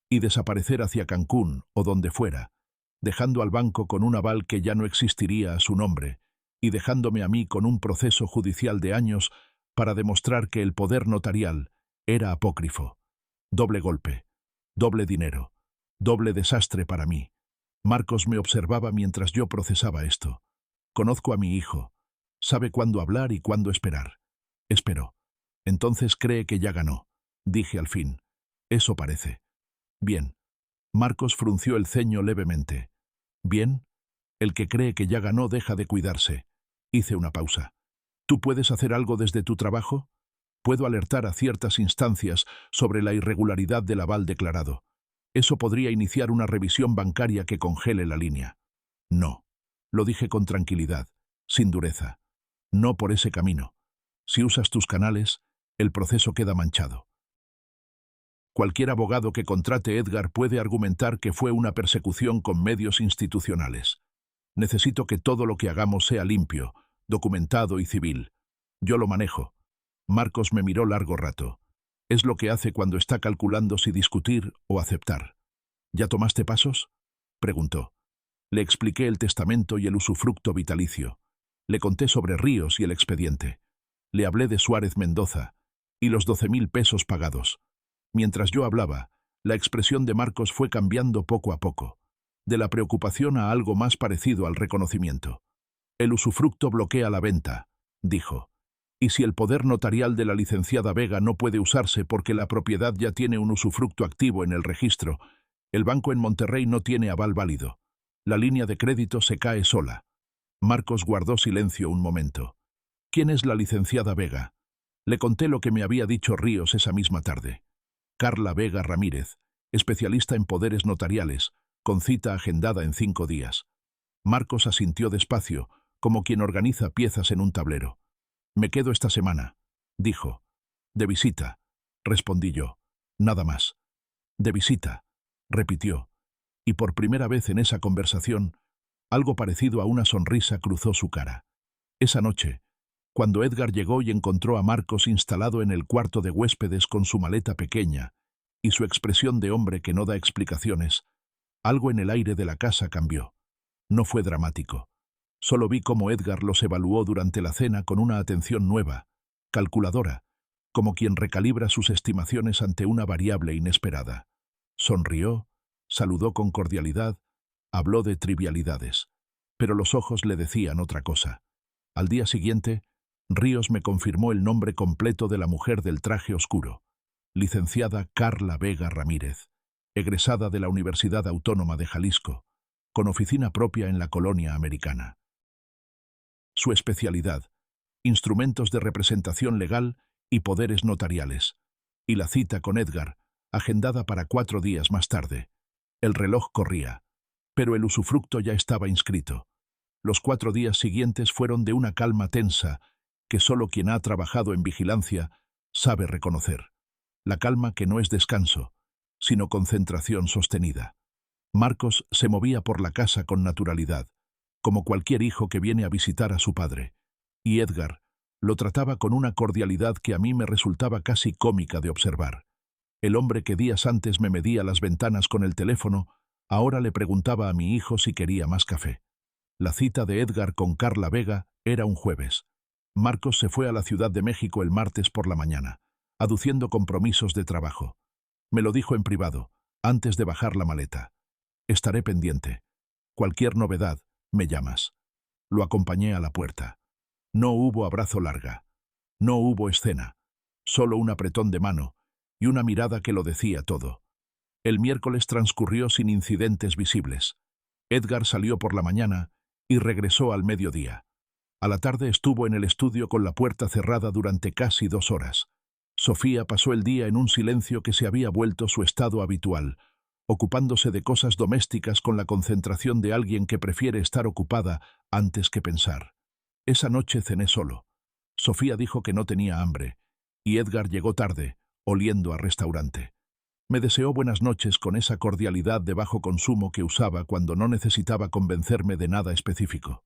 y desaparecer hacia Cancún o donde fuera, dejando al banco con un aval que ya no existiría a su nombre y dejándome a mí con un proceso judicial de años para demostrar que el poder notarial era apócrifo. Doble golpe, doble dinero, doble desastre para mí. Marcos me observaba mientras yo procesaba esto. Conozco a mi hijo. Sabe cuándo hablar y cuándo esperar. Esperó. Entonces cree que ya ganó. Dije al fin. Eso parece. Bien. Marcos frunció el ceño levemente. Bien. El que cree que ya ganó deja de cuidarse. Hice una pausa. ¿Tú puedes hacer algo desde tu trabajo? Puedo alertar a ciertas instancias sobre la irregularidad del aval declarado. Eso podría iniciar una revisión bancaria que congele la línea. No. Lo dije con tranquilidad, sin dureza. No por ese camino. Si usas tus canales, el proceso queda manchado. Cualquier abogado que contrate Edgar puede argumentar que fue una persecución con medios institucionales. Necesito que todo lo que hagamos sea limpio, documentado y civil. Yo lo manejo. Marcos me miró largo rato. Es lo que hace cuando está calculando si discutir o aceptar. ¿Ya tomaste pasos?, preguntó. Le expliqué el testamento y el usufructo vitalicio. Le conté sobre Ríos y el expediente. Le hablé de Suárez Mendoza y los 12.000 pesos pagados. Mientras yo hablaba, la expresión de Marcos fue cambiando poco a poco, de la preocupación a algo más parecido al reconocimiento. El usufructo bloquea la venta, dijo. Y si el poder notarial de la licenciada Vega no puede usarse porque la propiedad ya tiene un usufructo activo en el registro, el banco en Monterrey no tiene aval válido. La línea de crédito se cae sola. Marcos guardó silencio un momento. ¿Quién es la licenciada Vega? Le conté lo que me había dicho Ríos esa misma tarde. Carla Vega Ramírez, especialista en poderes notariales, con cita agendada en 5 días. Marcos asintió despacio, como quien organiza piezas en un tablero. Me quedo esta semana, dijo. De visita, respondí yo. Nada más. De visita, repitió. Y por primera vez en esa conversación, algo parecido a una sonrisa cruzó su cara. Esa noche, cuando Edgar llegó y encontró a Marcos instalado en el cuarto de huéspedes con su maleta pequeña y su expresión de hombre que no da explicaciones, algo en el aire de la casa cambió. No fue dramático. Solo vi cómo Edgar los evaluó durante la cena con una atención nueva, calculadora, como quien recalibra sus estimaciones ante una variable inesperada. Sonrió, saludó con cordialidad, habló de trivialidades, pero los ojos le decían otra cosa. Al día siguiente, Ríos me confirmó el nombre completo de la mujer del traje oscuro, licenciada Carla Vega Ramírez, egresada de la Universidad Autónoma de Jalisco, con oficina propia en la colonia americana. Su especialidad, instrumentos de representación legal y poderes notariales, y la cita con Edgar, agendada para 4 días más tarde. El reloj corría, pero el usufructo ya estaba inscrito. Los 4 días siguientes fueron de una calma tensa que solo quien ha trabajado en vigilancia sabe reconocer. La calma que no es descanso, sino concentración sostenida. Marcos se movía por la casa con naturalidad, como cualquier hijo que viene a visitar a su padre, y Edgar lo trataba con una cordialidad que a mí me resultaba casi cómica de observar. El hombre que días antes me medía las ventanas con el teléfono, ahora le preguntaba a mi hijo si quería más café. La cita de Edgar con Carla Vega era un jueves. Marcos se fue a la Ciudad de México el martes por la mañana, aduciendo compromisos de trabajo. Me lo dijo en privado, antes de bajar la maleta. Estaré pendiente. Cualquier novedad, me llamas. Lo acompañé a la puerta. No hubo abrazo larga. No hubo escena. Solo un apretón de mano y una mirada que lo decía todo. El miércoles transcurrió sin incidentes visibles. Edgar salió por la mañana y regresó al mediodía. A la tarde estuvo en el estudio con la puerta cerrada durante casi 2 horas. Sofía pasó el día en un silencio que se había vuelto su estado habitual, ocupándose de cosas domésticas con la concentración de alguien que prefiere estar ocupada antes que pensar. Esa noche cené solo. Sofía dijo que no tenía hambre, y Edgar llegó tarde, oliendo a restaurante. Me deseó buenas noches con esa cordialidad de bajo consumo que usaba cuando no necesitaba convencerme de nada específico.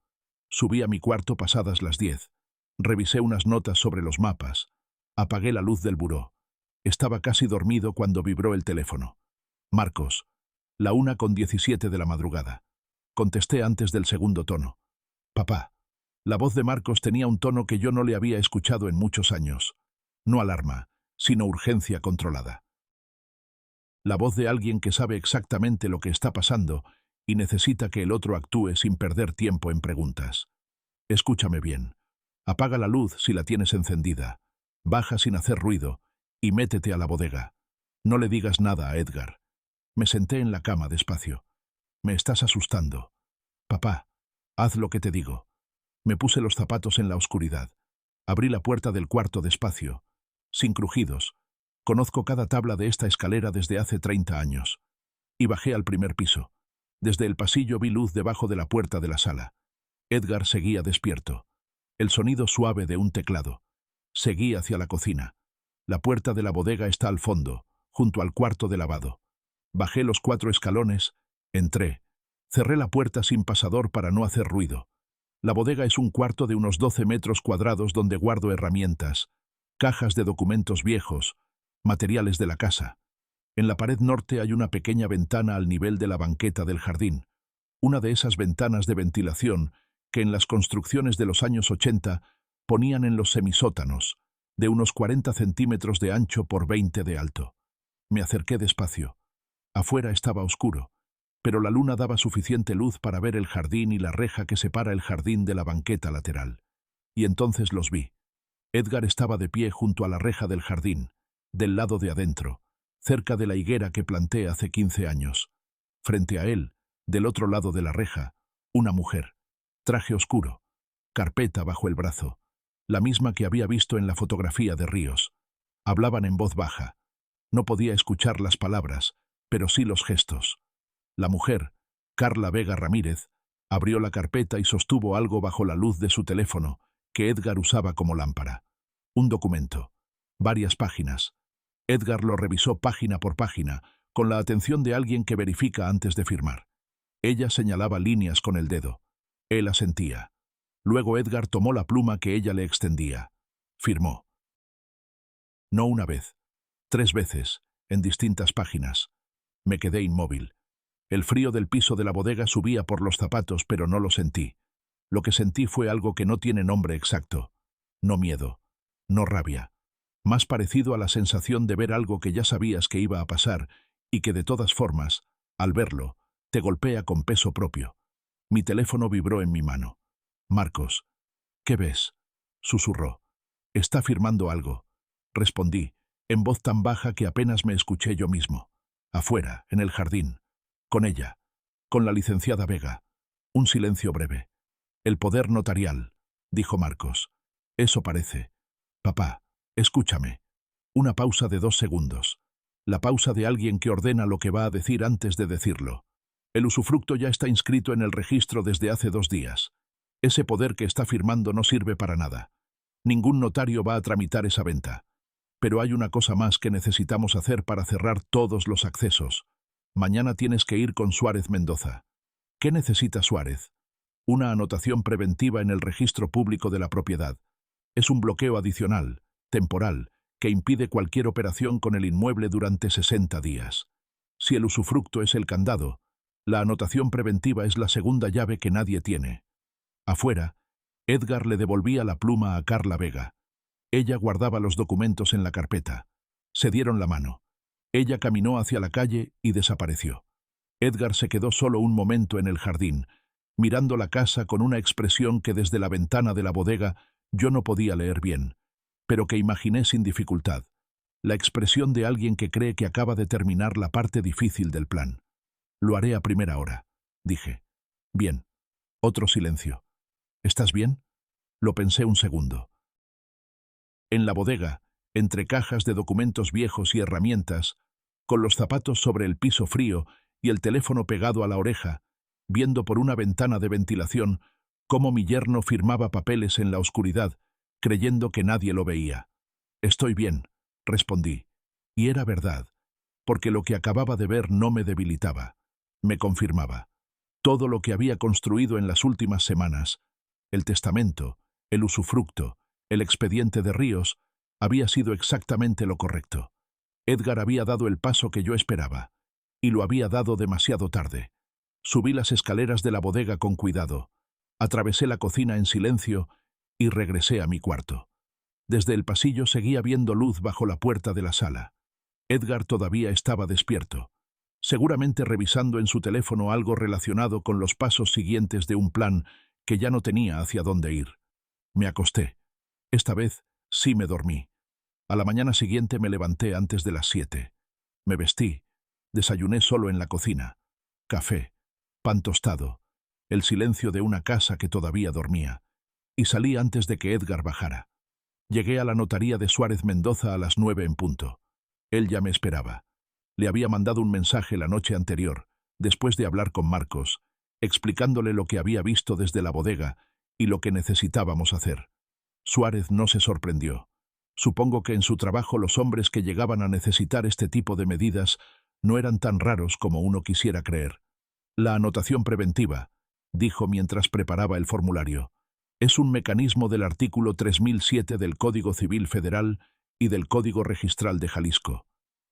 Subí a mi cuarto pasadas las 10. Revisé unas notas sobre los mapas. Apagué la luz del buró. Estaba casi dormido cuando vibró el teléfono. Marcos. La 1:17 de la madrugada. Contesté antes del segundo tono. Papá. La voz de Marcos tenía un tono que yo no le había escuchado en muchos años. No alarma, sino urgencia controlada. La voz de alguien que sabe exactamente lo que está pasando y necesita que el otro actúe sin perder tiempo en preguntas. Escúchame bien. Apaga la luz si la tienes encendida. Baja sin hacer ruido y métete a la bodega. No le digas nada a Edgar. Me senté en la cama despacio. Me estás asustando. Papá, haz lo que te digo. Me puse los zapatos en la oscuridad. Abrí la puerta del cuarto despacio, sin crujidos. Conozco cada tabla de esta escalera desde hace 30 años. Y bajé al primer piso. Desde el pasillo vi luz debajo de la puerta de la sala. Edgar seguía despierto. El sonido suave de un teclado. Seguí hacia la cocina. La puerta de la bodega está al fondo, junto al cuarto de lavado. Bajé los 4 escalones, entré. Cerré la puerta sin pasador para no hacer ruido. La bodega es un cuarto de unos 12 metros cuadrados donde guardo herramientas, cajas de documentos viejos, materiales de la casa. En la pared norte hay una pequeña ventana al nivel de la banqueta del jardín. Una de esas ventanas de ventilación que en las construcciones de los años 80 ponían en los semisótanos, de unos 40 centímetros de ancho por 20 de alto. Me acerqué despacio. Afuera estaba oscuro, pero la luna daba suficiente luz para ver el jardín y la reja que separa el jardín de la banqueta lateral. Y entonces los vi. Edgar estaba de pie junto a la reja del jardín, del lado de adentro, cerca de la higuera que planté hace 15 años. Frente a él, del otro lado de la reja, una mujer, traje oscuro, carpeta bajo el brazo, la misma que había visto en la fotografía de Ríos. Hablaban en voz baja. No podía escuchar las palabras, pero sí los gestos. La mujer, Carla Vega Ramírez, abrió la carpeta y sostuvo algo bajo la luz de su teléfono, que Edgar usaba como lámpara. Un documento. Varias páginas. Edgar lo revisó página por página, con la atención de alguien que verifica antes de firmar. Ella señalaba líneas con el dedo. Él asentía. Luego Edgar tomó la pluma que ella le extendía. Firmó. No una vez. 3 veces, en distintas páginas. Me quedé inmóvil. El frío del piso de la bodega subía por los zapatos, pero no lo sentí. Lo que sentí fue algo que no tiene nombre exacto. No miedo. No rabia. Más parecido a la sensación de ver algo que ya sabías que iba a pasar y que de todas formas, al verlo, te golpea con peso propio. Mi teléfono vibró en mi mano. Marcos. ¿Qué ves? Susurró. Está firmando algo. Respondí, en voz tan baja que apenas me escuché yo mismo. Afuera, en el jardín. Con ella. Con la licenciada Vega. Un silencio breve. El poder notarial, dijo Marcos. Eso parece. Papá, escúchame. Una pausa de 2 segundos. La pausa de alguien que ordena lo que va a decir antes de decirlo. El usufructo ya está inscrito en el registro desde hace 2 días. Ese poder que está firmando no sirve para nada. Ningún notario va a tramitar esa venta. Pero hay una cosa más que necesitamos hacer para cerrar todos los accesos. Mañana tienes que ir con Suárez Mendoza. ¿Qué necesita Suárez? Una anotación preventiva en el registro público de la propiedad. Es un bloqueo adicional, temporal, que impide cualquier operación con el inmueble durante 60 días. Si el usufructo es el candado, la anotación preventiva es la segunda llave que nadie tiene. Afuera, Edgar le devolvía la pluma a Carla Vega. Ella guardaba los documentos en la carpeta. Se dieron la mano. Ella caminó hacia la calle y desapareció. Edgar se quedó solo un momento en el jardín, mirando la casa con una expresión que desde la ventana de la bodega yo no podía leer bien, pero que imaginé sin dificultad. La expresión de alguien que cree que acaba de terminar la parte difícil del plan. Lo haré a primera hora, dije. Bien. Otro silencio. ¿Estás bien? Lo pensé un segundo. En la bodega, entre cajas de documentos viejos y herramientas, con los zapatos sobre el piso frío y el teléfono pegado a la oreja, viendo por una ventana de ventilación cómo mi yerno firmaba papeles en la oscuridad, creyendo que nadie lo veía. Estoy bien, respondí. Y era verdad, porque lo que acababa de ver no me debilitaba, me confirmaba. Todo lo que había construido en las últimas semanas, el testamento, el usufructo, el expediente de Ríos, había sido exactamente lo correcto. Edgar había dado el paso que yo esperaba, y lo había dado demasiado tarde. Subí las escaleras de la bodega con cuidado, atravesé la cocina en silencio y regresé a mi cuarto. Desde el pasillo seguía viendo luz bajo la puerta de la sala. Edgar todavía estaba despierto, seguramente revisando en su teléfono algo relacionado con los pasos siguientes de un plan que ya no tenía hacia dónde ir. Me acosté. Esta vez sí me dormí. A la mañana siguiente me levanté antes de las 7. Me vestí. Desayuné solo en la cocina. Café, pan tostado, el silencio de una casa que todavía dormía. Y salí antes de que Edgar bajara. Llegué a la notaría de Suárez Mendoza a las 9 en punto. Él ya me esperaba. Le había mandado un mensaje la noche anterior, después de hablar con Marcos, explicándole lo que había visto desde la bodega y lo que necesitábamos hacer. Suárez no se sorprendió. Supongo que en su trabajo los hombres que llegaban a necesitar este tipo de medidas no eran tan raros como uno quisiera creer. La anotación preventiva, dijo mientras preparaba el formulario, es un mecanismo del artículo 3007 del Código Civil Federal y del Código Registral de Jalisco.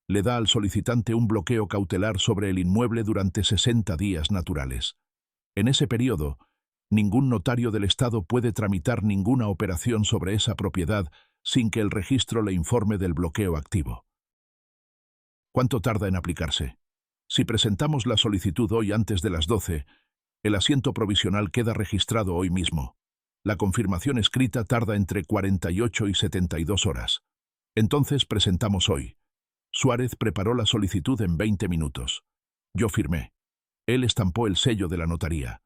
Le da al solicitante un bloqueo cautelar sobre el inmueble durante 60 días naturales. En ese periodo, ningún notario del Estado puede tramitar ninguna operación sobre esa propiedad sin que el registro le informe del bloqueo activo. ¿Cuánto tarda en aplicarse? Si presentamos la solicitud hoy antes de las 12, el asiento provisional queda registrado hoy mismo. La confirmación escrita tarda entre 48 y 72 horas. Entonces presentamos hoy. Suárez preparó la solicitud en 20 minutos. Yo firmé. Él estampó el sello de la notaría.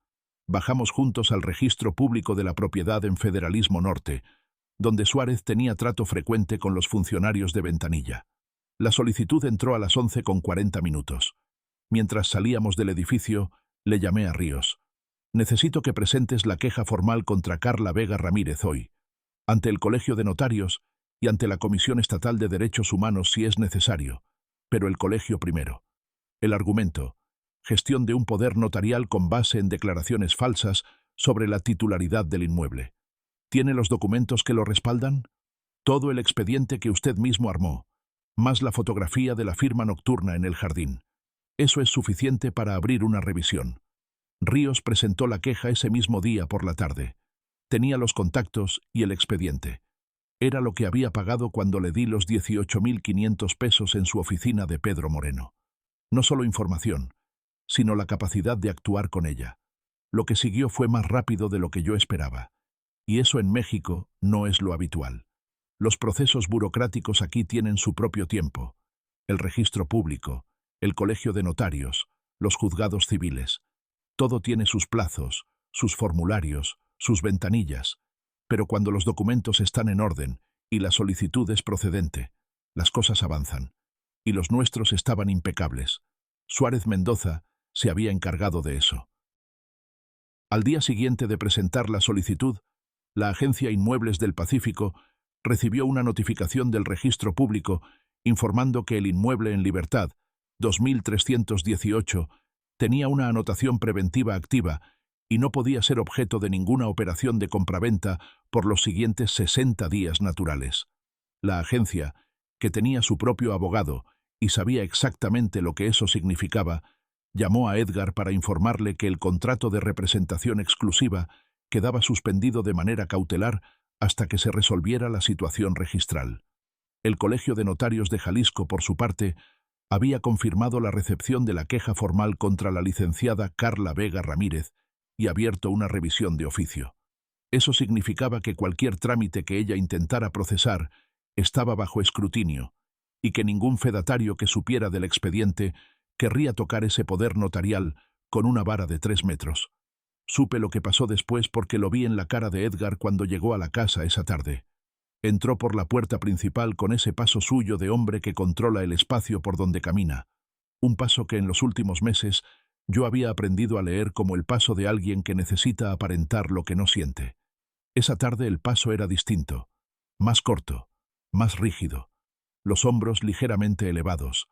Bajamos juntos al registro público de la propiedad en Federalismo Norte, donde Suárez tenía trato frecuente con los funcionarios de ventanilla. La solicitud entró a las 11:40. Mientras salíamos del edificio, le llamé a Ríos. Necesito que presentes la queja formal contra Carla Vega Ramírez hoy, ante el Colegio de Notarios y ante la Comisión Estatal de Derechos Humanos si es necesario, pero el colegio primero. El argumento: gestión de un poder notarial con base en declaraciones falsas sobre la titularidad del inmueble. ¿Tiene los documentos que lo respaldan? Todo el expediente que usted mismo armó, más la fotografía de la firma nocturna en el jardín. Eso es suficiente para abrir una revisión. Ríos presentó la queja ese mismo día por la tarde. Tenía los contactos y el expediente. Era lo que había pagado cuando le di los 18.500 pesos en su oficina de Pedro Moreno. No solo información, sino la capacidad de actuar con ella. Lo que siguió fue más rápido de lo que yo esperaba. Y eso en México no es lo habitual. Los procesos burocráticos aquí tienen su propio tiempo. El registro público, el colegio de notarios, los juzgados civiles. Todo tiene sus plazos, sus formularios, sus ventanillas. Pero cuando los documentos están en orden y la solicitud es procedente, las cosas avanzan. Y los nuestros estaban impecables. Suárez Mendoza se había encargado de eso. Al día siguiente de presentar la solicitud, la Agencia Inmuebles del Pacífico recibió una notificación del registro público informando que el inmueble en Libertad, 2318, tenía una anotación preventiva activa y no podía ser objeto de ninguna operación de compraventa por los siguientes 60 días naturales. La agencia, que tenía su propio abogado y sabía exactamente lo que eso significaba, llamó a Edgar para informarle que el contrato de representación exclusiva quedaba suspendido de manera cautelar hasta que se resolviera la situación registral. El Colegio de Notarios de Jalisco, por su parte, había confirmado la recepción de la queja formal contra la licenciada Carla Vega Ramírez y abierto una revisión de oficio. Eso significaba que cualquier trámite que ella intentara procesar estaba bajo escrutinio y que ningún fedatario que supiera del expediente querría tocar ese poder notarial con una vara de 3 metros. Supe lo que pasó después porque lo vi en la cara de Edgar cuando llegó a la casa esa tarde. Entró por la puerta principal con ese paso suyo de hombre que controla el espacio por donde camina, un paso que en los últimos meses yo había aprendido a leer como el paso de alguien que necesita aparentar lo que no siente. Esa tarde el paso era distinto, más corto, más rígido, los hombros ligeramente elevados,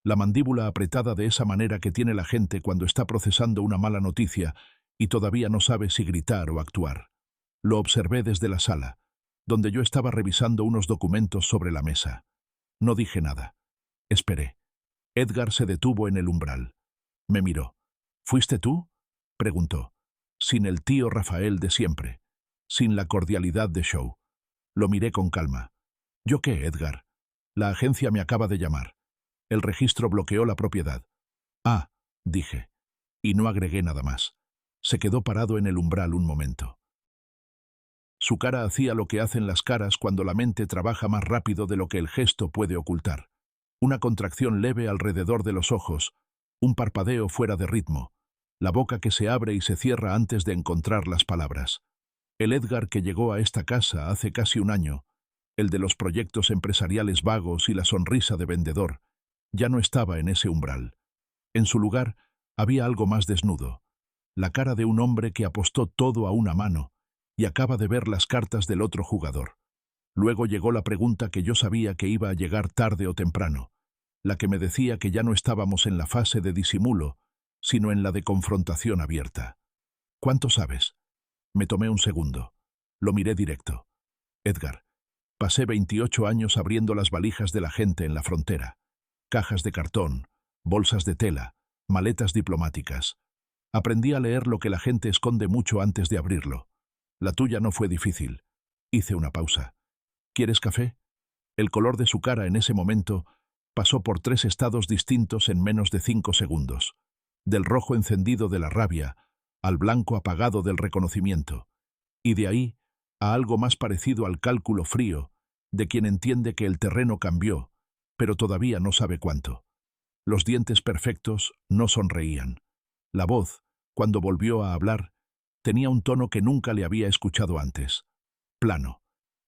la mandíbula apretada de esa manera que tiene la gente cuando está procesando una mala noticia y todavía no sabe si gritar o actuar. Lo observé desde la sala, donde yo estaba revisando unos documentos sobre la mesa. No dije nada. Esperé. Edgar se detuvo en el umbral. Me miró. ¿Fuiste tú?, preguntó. Sin el tío Rafael de siempre, sin la cordialidad de show. Lo miré con calma. ¿Yo qué, Edgar? La agencia me acaba de llamar. El registro bloqueó la propiedad. Ah, dije. Y no agregué nada más. Se quedó parado en el umbral un momento. Su cara hacía lo que hacen las caras cuando la mente trabaja más rápido de lo que el gesto puede ocultar. Una contracción leve alrededor de los ojos, un parpadeo fuera de ritmo, la boca que se abre y se cierra antes de encontrar las palabras. El Edgar que llegó a esta casa hace casi un año, el de los proyectos empresariales vagos y la sonrisa de vendedor, ya no estaba en ese umbral. En su lugar había algo más desnudo, la cara de un hombre que apostó todo a una mano y acaba de ver las cartas del otro jugador. Luego llegó la pregunta que yo sabía que iba a llegar tarde o temprano, la que me decía que ya no estábamos en la fase de disimulo, sino en la de confrontación abierta. ¿Cuánto sabes? Me tomé un segundo. Lo miré directo. Edgar, pasé 28 años abriendo las valijas de la gente en la frontera. Cajas de cartón, bolsas de tela, maletas diplomáticas. Aprendí a leer lo que la gente esconde mucho antes de abrirlo. La tuya no fue difícil. Hice una pausa. ¿Quieres café? El color de su cara en ese momento pasó por 3 estados distintos en menos de 5 segundos. Del rojo encendido de la rabia al blanco apagado del reconocimiento. Y de ahí a algo más parecido al cálculo frío de quien entiende que el terreno cambió, pero todavía no sabe cuánto. Los dientes perfectos no sonreían. La voz, cuando volvió a hablar, tenía un tono que nunca le había escuchado antes. Plano,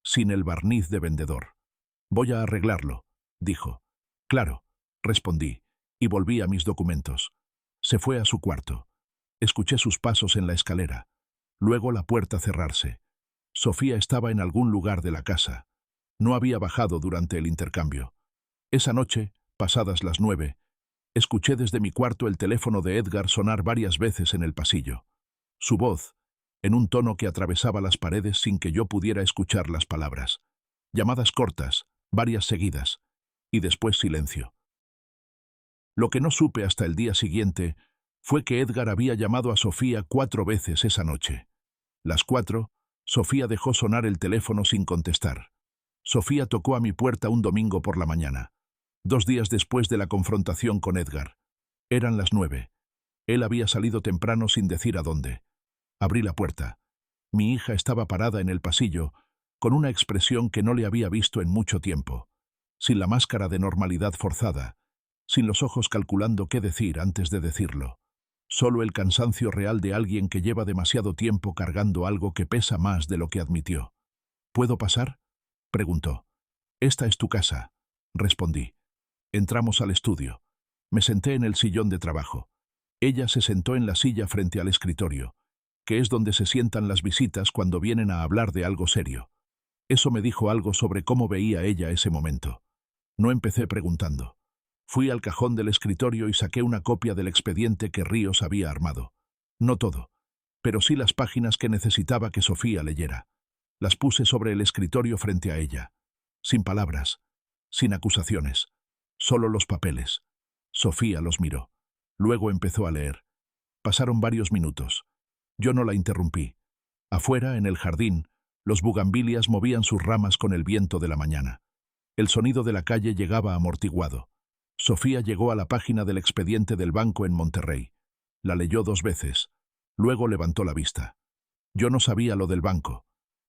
sin el barniz de vendedor. Voy a arreglarlo, dijo. Claro, respondí, y volví a mis documentos. Se fue a su cuarto. Escuché sus pasos en la escalera, luego la puerta cerrarse. Sofía estaba en algún lugar de la casa. No había bajado durante el intercambio. Esa noche, pasadas las 9, escuché desde mi cuarto el teléfono de Edgar sonar varias veces en el pasillo. Su voz, en un tono que atravesaba las paredes sin que yo pudiera escuchar las palabras. Llamadas cortas, varias seguidas, y después silencio. Lo que no supe hasta el día siguiente fue que Edgar había llamado a Sofía 4 veces esa noche. Las 4, Sofía dejó sonar el teléfono sin contestar. Sofía tocó a mi puerta un domingo por la mañana, 2 días después de la confrontación con Edgar. Eran las 9. Él había salido temprano sin decir a dónde. Abrí la puerta. Mi hija estaba parada en el pasillo, con una expresión que no le había visto en mucho tiempo, sin la máscara de normalidad forzada, sin los ojos calculando qué decir antes de decirlo. Solo el cansancio real de alguien que lleva demasiado tiempo cargando algo que pesa más de lo que admitió. ¿Puedo pasar?, preguntó. Esta es tu casa, respondí. Entramos al estudio. Me senté en el sillón de trabajo. Ella se sentó en la silla frente al escritorio, que es donde se sientan las visitas cuando vienen a hablar de algo serio. Eso me dijo algo sobre cómo veía ella ese momento. No empecé preguntando. Fui al cajón del escritorio y saqué una copia del expediente que Ríos había armado. No todo, pero sí las páginas que necesitaba que Sofía leyera. Las puse sobre el escritorio frente a ella. Sin palabras, sin acusaciones, solo los papeles. Sofía los miró. Luego empezó a leer. Pasaron varios minutos. Yo no la interrumpí. Afuera, en el jardín, los bugambilias movían sus ramas con el viento de la mañana. El sonido de la calle llegaba amortiguado. Sofía llegó a la página del expediente del banco en Monterrey. La leyó 2 veces. Luego levantó la vista. Yo no sabía lo del banco,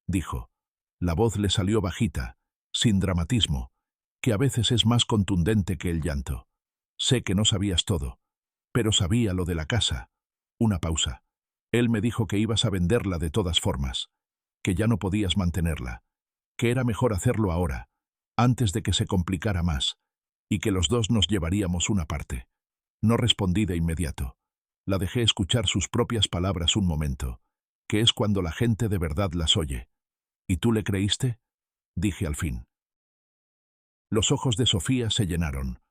dijo. La voz le salió bajita, sin dramatismo, que a veces es más contundente que el llanto. Sé que no sabías todo, pero sabía lo de la casa. Una pausa. Él me dijo que ibas a venderla de todas formas, que ya no podías mantenerla, que era mejor hacerlo ahora, antes de que se complicara más, y que los dos nos llevaríamos una parte. No respondí de inmediato. La dejé escuchar sus propias palabras un momento, que es cuando la gente de verdad las oye. ¿Y tú le creíste?, dije al fin. Los ojos de Sofía se llenaron,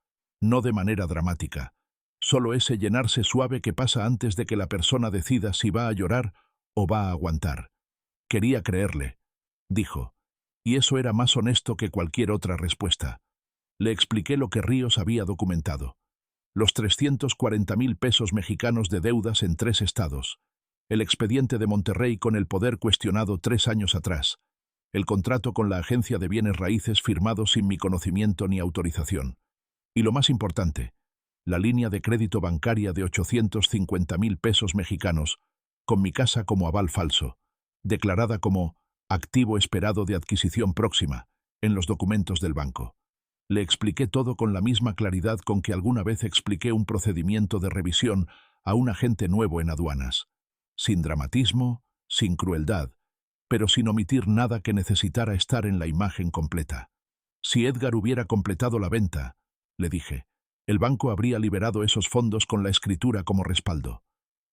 no de manera dramática, solo ese llenarse suave que pasa antes de que la persona decida si va a llorar o va a aguantar. Quería creerle, dijo, y eso era más honesto que cualquier otra respuesta. Le expliqué lo que Ríos había documentado. Los 340,000 pesos mexicanos de deudas en 3 estados. El expediente de Monterrey con el poder cuestionado 3 años atrás. El contrato con la agencia de bienes raíces firmado sin mi conocimiento ni autorización. Y lo más importante, la línea de crédito bancaria de 850,000 pesos mexicanos, con mi casa como aval falso, declarada como activo esperado de adquisición próxima en los documentos del banco. Le expliqué todo con la misma claridad con que alguna vez expliqué un procedimiento de revisión a un agente nuevo en aduanas. Sin dramatismo, sin crueldad, pero sin omitir nada que necesitara estar en la imagen completa. Si Edgar hubiera completado la venta, le dije, el banco habría liberado esos fondos con la escritura como respaldo.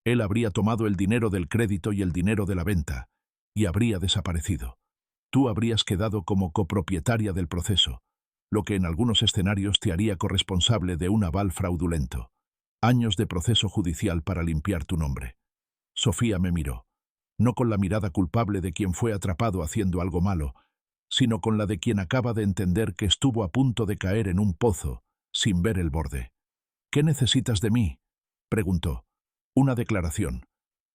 Él habría tomado el dinero del crédito y el dinero de la venta, y habría desaparecido. Tú habrías quedado como copropietaria del proceso, lo que en algunos escenarios te haría corresponsable de un aval fraudulento. Años de proceso judicial para limpiar tu nombre. Sofía me miró, no con la mirada culpable de quien fue atrapado haciendo algo malo, sino con la de quien acaba de entender que estuvo a punto de caer en un pozo, sin ver el borde. «¿Qué necesitas de mí?», preguntó. Una declaración.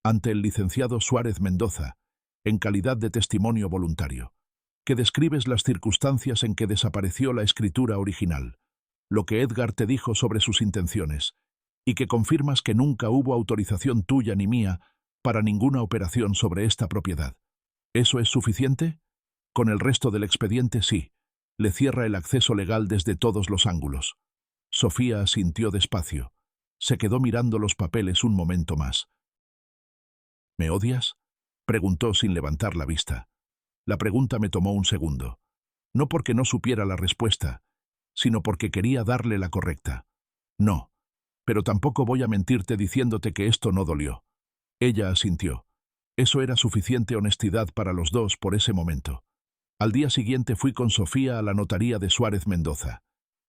Ante el licenciado Suárez Mendoza, en calidad de testimonio voluntario, que describes las circunstancias en que desapareció la escritura original, lo que Edgar te dijo sobre sus intenciones, y que confirmas que nunca hubo autorización tuya ni mía para ninguna operación sobre esta propiedad. ¿Eso es suficiente? Con el resto del expediente sí. Le cierra el acceso legal desde todos los ángulos. Sofía asintió despacio. Se quedó mirando los papeles un momento más. ¿Me odias?, preguntó sin levantar la vista. La pregunta me tomó un segundo. No porque no supiera la respuesta, sino porque quería darle la correcta. No, pero tampoco voy a mentirte diciéndote que esto no dolió. Ella asintió. Eso era suficiente honestidad para los dos por ese momento. Al día siguiente fui con Sofía a la notaría de Suárez Mendoza.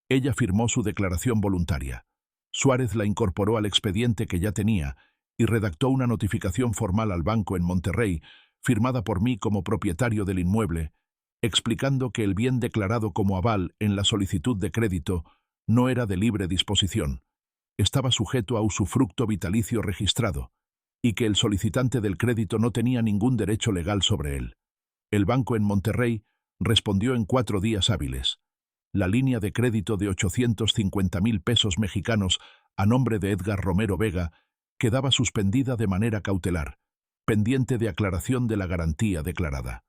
Ella firmó su declaración voluntaria. Suárez la incorporó al expediente que ya tenía y redactó una notificación formal al banco en Monterrey, firmada por mí como propietario del inmueble, explicando que el bien declarado como aval en la solicitud de crédito no era de libre disposición, estaba sujeto a usufructo vitalicio registrado, y que el solicitante del crédito no tenía ningún derecho legal sobre él. El banco en Monterrey respondió en 4 días hábiles. La línea de crédito de 850,000 pesos mexicanos a nombre de Edgar Romero Vega quedaba suspendida de manera cautelar, pendiente de aclaración de la garantía declarada.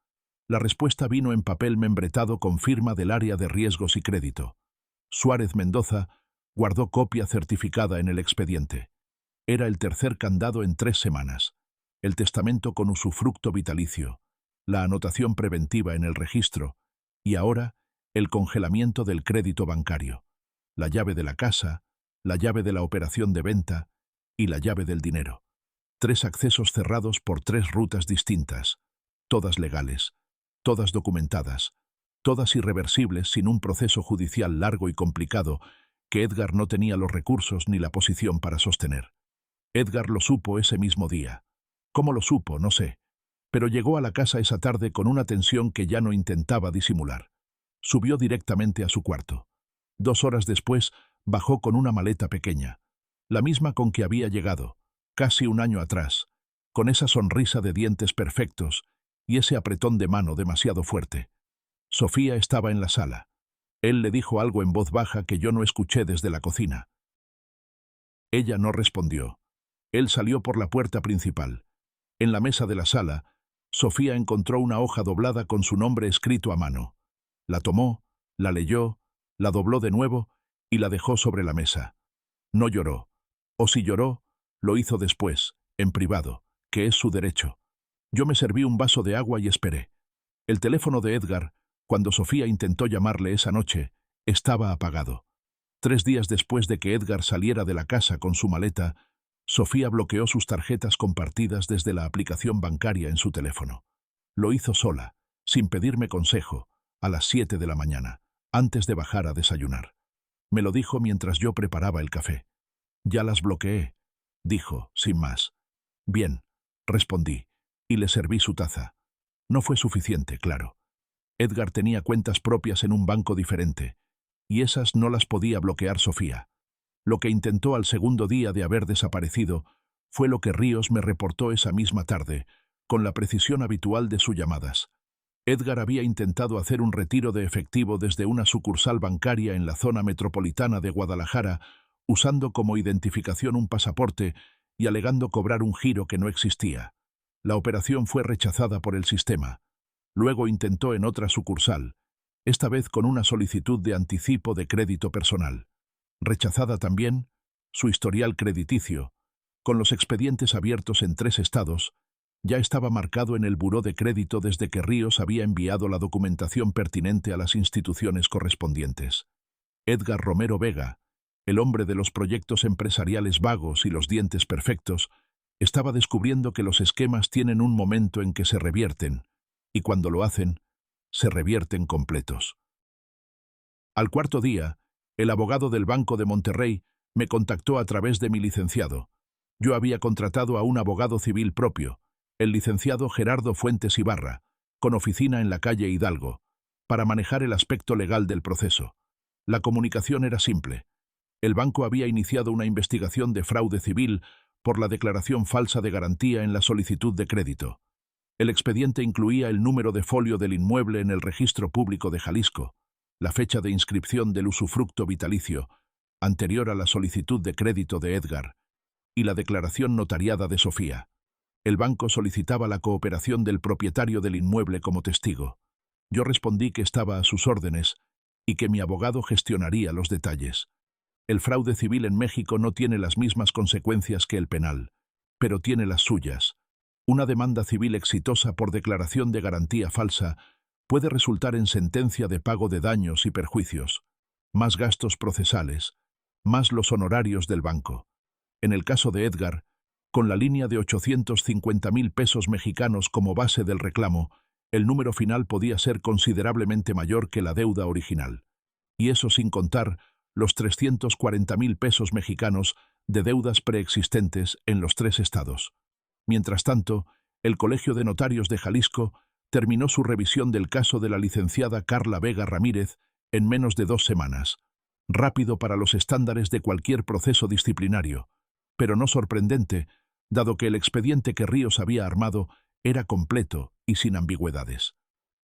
La respuesta vino en papel membretado con firma del área de riesgos y crédito. Suárez Mendoza guardó copia certificada en el expediente. Era el tercer candado en 3 semanas. El testamento con usufructo vitalicio, la anotación preventiva en el registro y ahora el congelamiento del crédito bancario, la llave de la casa, la llave de la operación de venta y la llave del dinero. 3 accesos cerrados por 3 rutas distintas, todas legales, todas documentadas, todas irreversibles sin un proceso judicial largo y complicado que Edgar no tenía los recursos ni la posición para sostener. Edgar lo supo ese mismo día. ¿Cómo lo supo? No sé. Pero llegó a la casa esa tarde con una tensión que ya no intentaba disimular. Subió directamente a su cuarto. 2 horas después, bajó con una maleta pequeña, la misma con que había llegado, casi un año atrás, con esa sonrisa de dientes perfectos y ese apretón de mano demasiado fuerte. Sofía estaba en la sala. Él le dijo algo en voz baja que yo no escuché desde la cocina. Ella no respondió. Él salió por la puerta principal. En la mesa de la sala, Sofía encontró una hoja doblada con su nombre escrito a mano. La tomó, la leyó, la dobló de nuevo y la dejó sobre la mesa. No lloró. O si lloró, lo hizo después, en privado, que es su derecho. Yo me serví un vaso de agua y esperé. El teléfono de Edgar, cuando Sofía intentó llamarle esa noche, estaba apagado. 3 días después de que Edgar saliera de la casa con su maleta, Sofía bloqueó sus tarjetas compartidas desde la aplicación bancaria en su teléfono. Lo hizo sola, sin pedirme consejo, a las 7 de la mañana, antes de bajar a desayunar. Me lo dijo mientras yo preparaba el café. «Ya las bloqueé», dijo, sin más. «Bien», respondí, y le serví su taza. No fue suficiente, claro. Edgar tenía cuentas propias en un banco diferente, y esas no las podía bloquear Sofía. Lo que intentó al segundo día de haber desaparecido fue lo que Ríos me reportó esa misma tarde, con la precisión habitual de sus llamadas. Edgar había intentado hacer un retiro de efectivo desde una sucursal bancaria en la zona metropolitana de Guadalajara, usando como identificación un pasaporte y alegando cobrar un giro que no existía. La operación fue rechazada por el sistema. Luego intentó en otra sucursal, esta vez con una solicitud de anticipo de crédito personal. Rechazada también, su historial crediticio, con los expedientes abiertos en 3 estados, ya estaba marcado en el buró de crédito desde que Ríos había enviado la documentación pertinente a las instituciones correspondientes. Edgar Romero Vega, el hombre de los proyectos empresariales vagos y los dientes perfectos, estaba descubriendo que los esquemas tienen un momento en que se revierten, y cuando lo hacen, se revierten completos. Al 4.º día, el abogado del Banco de Monterrey me contactó a través de mi licenciado. Yo había contratado a un abogado civil propio, el licenciado Gerardo Fuentes Ibarra, con oficina en la calle Hidalgo, para manejar el aspecto legal del proceso. La comunicación era simple. El banco había iniciado una investigación de fraude civil por la declaración falsa de garantía en la solicitud de crédito. El expediente incluía el número de folio del inmueble en el Registro Público de Jalisco, la fecha de inscripción del usufructo vitalicio, anterior a la solicitud de crédito de Edgar, y la declaración notariada de Sofía. El banco solicitaba la cooperación del propietario del inmueble como testigo. Yo respondí que estaba a sus órdenes y que mi abogado gestionaría los detalles. El fraude civil en México no tiene las mismas consecuencias que el penal, pero tiene las suyas. Una demanda civil exitosa por declaración de garantía falsa puede resultar en sentencia de pago de daños y perjuicios, más gastos procesales, más los honorarios del banco. En el caso de Edgar, con la línea de 850,000 pesos mexicanos como base del reclamo, el número final podía ser considerablemente mayor que la deuda original. Y eso sin contar los 340,000 pesos mexicanos de deudas preexistentes en los 3 estados. Mientras tanto, el Colegio de Notarios de Jalisco terminó su revisión del caso de la licenciada Carla Vega Ramírez en menos de 2 semanas, rápido para los estándares de cualquier proceso disciplinario, pero no sorprendente, dado que el expediente que Ríos había armado era completo y sin ambigüedades.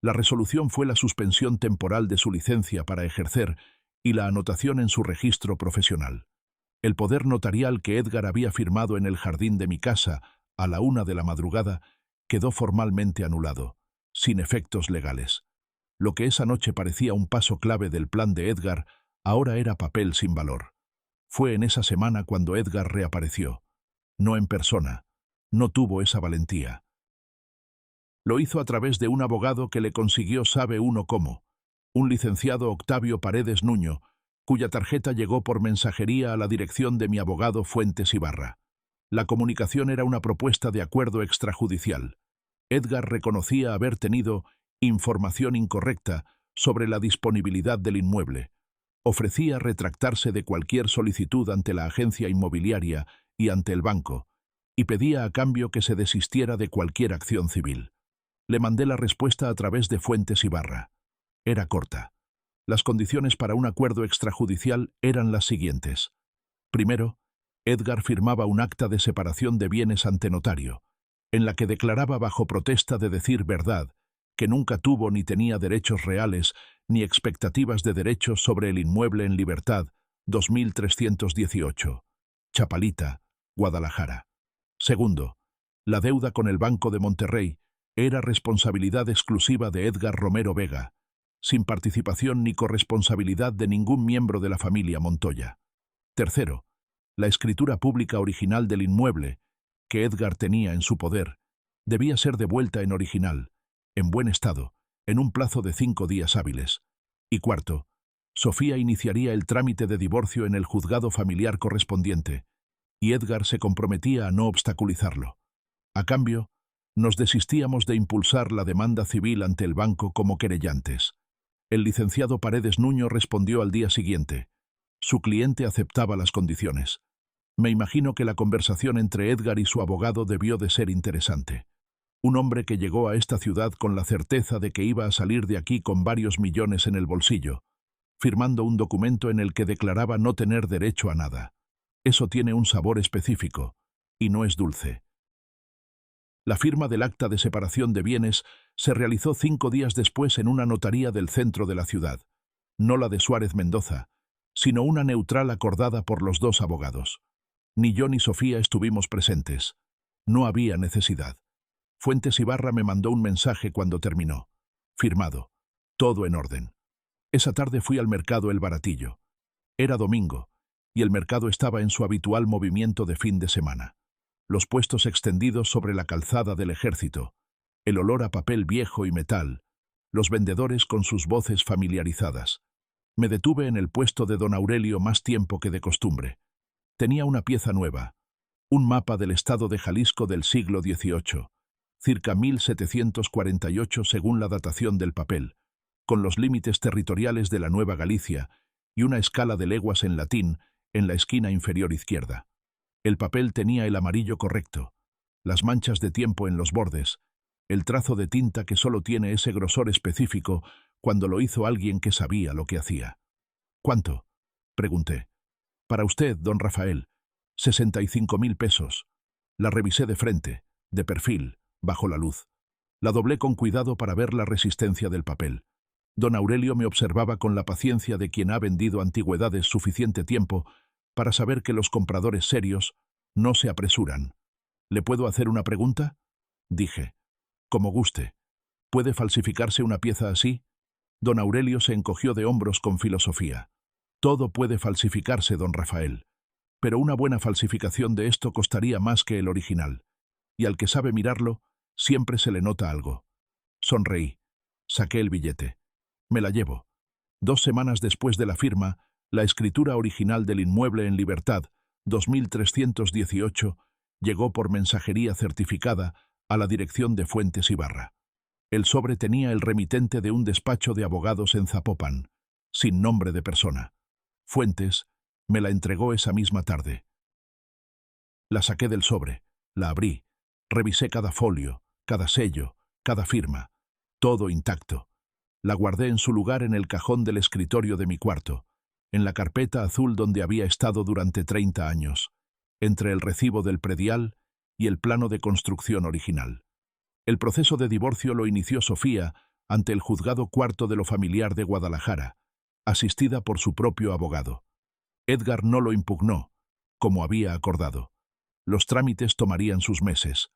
La resolución fue la suspensión temporal de su licencia para ejercer y la anotación en su registro profesional. El poder notarial que Edgar había firmado en el jardín de mi casa a la 1 de la madrugada quedó formalmente anulado, sin efectos legales. Lo que esa noche parecía un paso clave del plan de Edgar ahora era papel sin valor. Fue en esa semana cuando Edgar reapareció. No en persona. No tuvo esa valentía. Lo hizo a través de un abogado que le consiguió sabe uno cómo, un licenciado Octavio Paredes Nuño, cuya tarjeta llegó por mensajería a la dirección de mi abogado Fuentes Ibarra. La comunicación era una propuesta de acuerdo extrajudicial. Edgar reconocía haber tenido información incorrecta sobre la disponibilidad del inmueble. Ofrecía retractarse de cualquier solicitud ante la agencia inmobiliaria y ante el banco, y pedía a cambio que se desistiera de cualquier acción civil. Le mandé la respuesta a través de Fuentes Ibarra. Era corta. Las condiciones para un acuerdo extrajudicial eran las siguientes. Primero, Edgar firmaba un acta de separación de bienes ante notario, en la que declaraba bajo protesta de decir verdad, que nunca tuvo ni tenía derechos reales ni expectativas de derechos sobre el inmueble en Libertad, 2318, Chapalita, Guadalajara. Segundo, la deuda con el Banco de Monterrey era responsabilidad exclusiva de Edgar Romero Vega, sin participación ni corresponsabilidad de ningún miembro de la familia Montoya. Tercero, la escritura pública original del inmueble, que Edgar tenía en su poder, debía ser devuelta en original, en buen estado, en un plazo de 5 días hábiles. Y cuarto, Sofía iniciaría el trámite de divorcio en el juzgado familiar correspondiente, y Edgar se comprometía a no obstaculizarlo. A cambio, nos desistíamos de impulsar la demanda civil ante el banco como querellantes. El licenciado Paredes Nuño respondió al día siguiente. Su cliente aceptaba las condiciones. Me imagino que la conversación entre Edgar y su abogado debió de ser interesante. Un hombre que llegó a esta ciudad con la certeza de que iba a salir de aquí con varios millones en el bolsillo, firmando un documento en el que declaraba no tener derecho a nada. Eso tiene un sabor específico, y no es dulce. La firma del acta de separación de bienes se realizó 5 días después en una notaría del centro de la ciudad, no la de Suárez Mendoza, sino una neutral acordada por los 2 abogados. Ni yo ni Sofía estuvimos presentes. No había necesidad. Fuentes Ibarra me mandó un mensaje cuando terminó. Firmado. Todo en orden. Esa tarde fui al mercado El Baratillo. Era domingo, y el mercado estaba en su habitual movimiento de fin de semana. Los puestos extendidos sobre la calzada del Ejército, el olor a papel viejo y metal, los vendedores con sus voces familiarizadas. Me detuve en el puesto de don Aurelio más tiempo que de costumbre. Tenía una pieza nueva, un mapa del estado de Jalisco del siglo XVIII, circa 1748 según la datación del papel, con los límites territoriales de la Nueva Galicia y una escala de leguas en latín en la esquina inferior izquierda. El papel tenía el amarillo correcto, las manchas de tiempo en los bordes, el trazo de tinta que solo tiene ese grosor específico cuando lo hizo alguien que sabía lo que hacía. ¿Cuánto?, pregunté. Para usted, don Rafael, 65,000 pesos, La revisé de frente, de perfil, bajo la luz. La doblé con cuidado para ver la resistencia del papel. Don Aurelio me observaba con la paciencia de quien ha vendido antigüedades suficiente tiempo para saber que los compradores serios no se apresuran. ¿Le puedo hacer una pregunta?, dije. Como guste. ¿Puede falsificarse una pieza así? Don Aurelio se encogió de hombros con filosofía. Todo puede falsificarse, don Rafael. Pero una buena falsificación de esto costaría más que el original. Y al que sabe mirarlo, siempre se le nota algo. Sonreí. Saqué el billete. Me la llevo. 2 semanas después de la firma, la escritura original del inmueble en Libertad, 2318, llegó por mensajería certificada a la dirección de Fuentes Ibarra. El sobre tenía el remitente de un despacho de abogados en Zapopan, sin nombre de persona. Fuentes me la entregó esa misma tarde. La saqué del sobre, la abrí, revisé cada folio, cada sello, cada firma, todo intacto. La guardé en su lugar en el cajón del escritorio de mi cuarto, en la carpeta azul donde había estado durante 30 años, entre el recibo del predial y el plano de construcción original. El proceso de divorcio lo inició Sofía ante el Juzgado Cuarto de lo Familiar de Guadalajara, asistida por su propio abogado. Edgar no lo impugnó, como había acordado. Los trámites tomarían sus meses.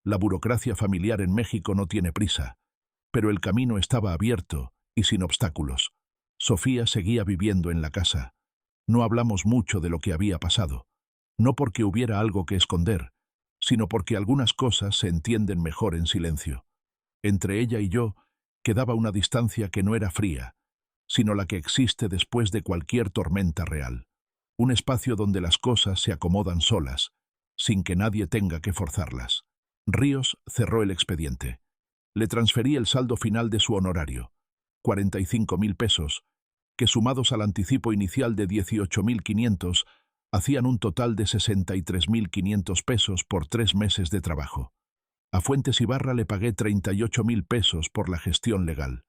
La burocracia familiar en México no tiene prisa, pero el camino estaba abierto y sin obstáculos. Sofía seguía viviendo en la casa. No hablamos mucho de lo que había pasado, no porque hubiera algo que esconder, sino porque algunas cosas se entienden mejor en silencio. Entre ella y yo quedaba una distancia que no era fría, sino la que existe después de cualquier tormenta real. Un espacio donde las cosas se acomodan solas, sin que nadie tenga que forzarlas. Ríos cerró el expediente. Le transferí el saldo final de su honorario, 45.000 pesos, que sumados al anticipo inicial de 18.500, hacían un total de 63.500 pesos por 3 meses de trabajo. A Fuentes Ibarra le pagué 38.000 pesos por la gestión legal.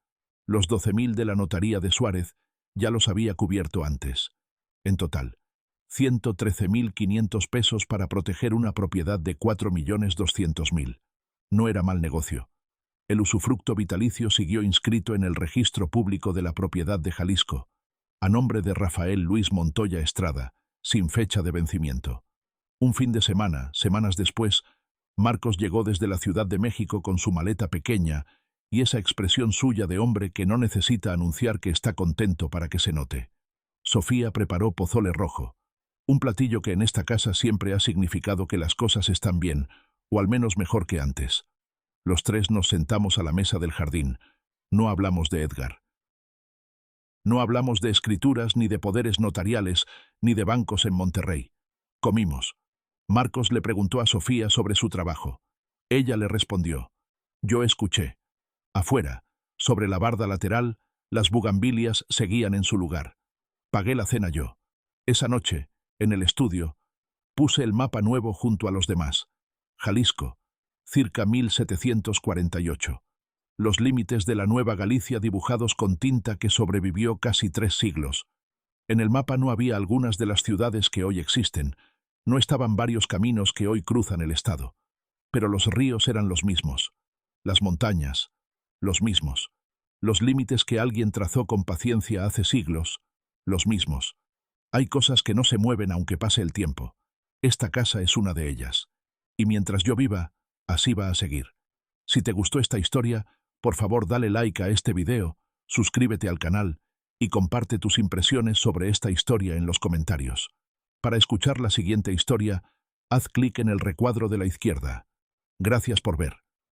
Los 12.000 de la notaría de Suárez ya los había cubierto antes. En total, 113.500 pesos para proteger una propiedad de 4.200.000. No era mal negocio. El usufructo vitalicio siguió inscrito en el registro público de la propiedad de Jalisco, a nombre de Rafael Luis Montoya Estrada, sin fecha de vencimiento. Un fin de semana, semanas después, Marcos llegó desde la Ciudad de México con su maleta pequeña y esa expresión suya de hombre que no necesita anunciar que está contento para que se note. Sofía preparó pozole rojo, un platillo que en esta casa siempre ha significado que las cosas están bien, o al menos mejor que antes. Los tres nos sentamos a la mesa del jardín. No hablamos de Edgar. No hablamos de escrituras, ni de poderes notariales, ni de bancos en Monterrey. Comimos. Marcos le preguntó a Sofía sobre su trabajo. Ella le respondió. Yo escuché. Afuera, sobre la barda lateral, las bugambilias seguían en su lugar. Pagué la cena yo. Esa noche, en el estudio, puse el mapa nuevo junto a los demás. Jalisco, circa 1748. Los límites de la Nueva Galicia dibujados con tinta que sobrevivió casi 3 siglos. En el mapa no había algunas de las ciudades que hoy existen, no estaban varios caminos que hoy cruzan el estado, pero los ríos eran los mismos, las montañas, los mismos, los límites que alguien trazó con paciencia hace siglos, los mismos. Hay cosas que no se mueven aunque pase el tiempo. Esta casa es una de ellas. Y mientras yo viva, así va a seguir. Si te gustó esta historia, por favor dale like a este video, suscríbete al canal y comparte tus impresiones sobre esta historia en los comentarios. Para escuchar la siguiente historia, haz clic en el recuadro de la izquierda. Gracias por ver.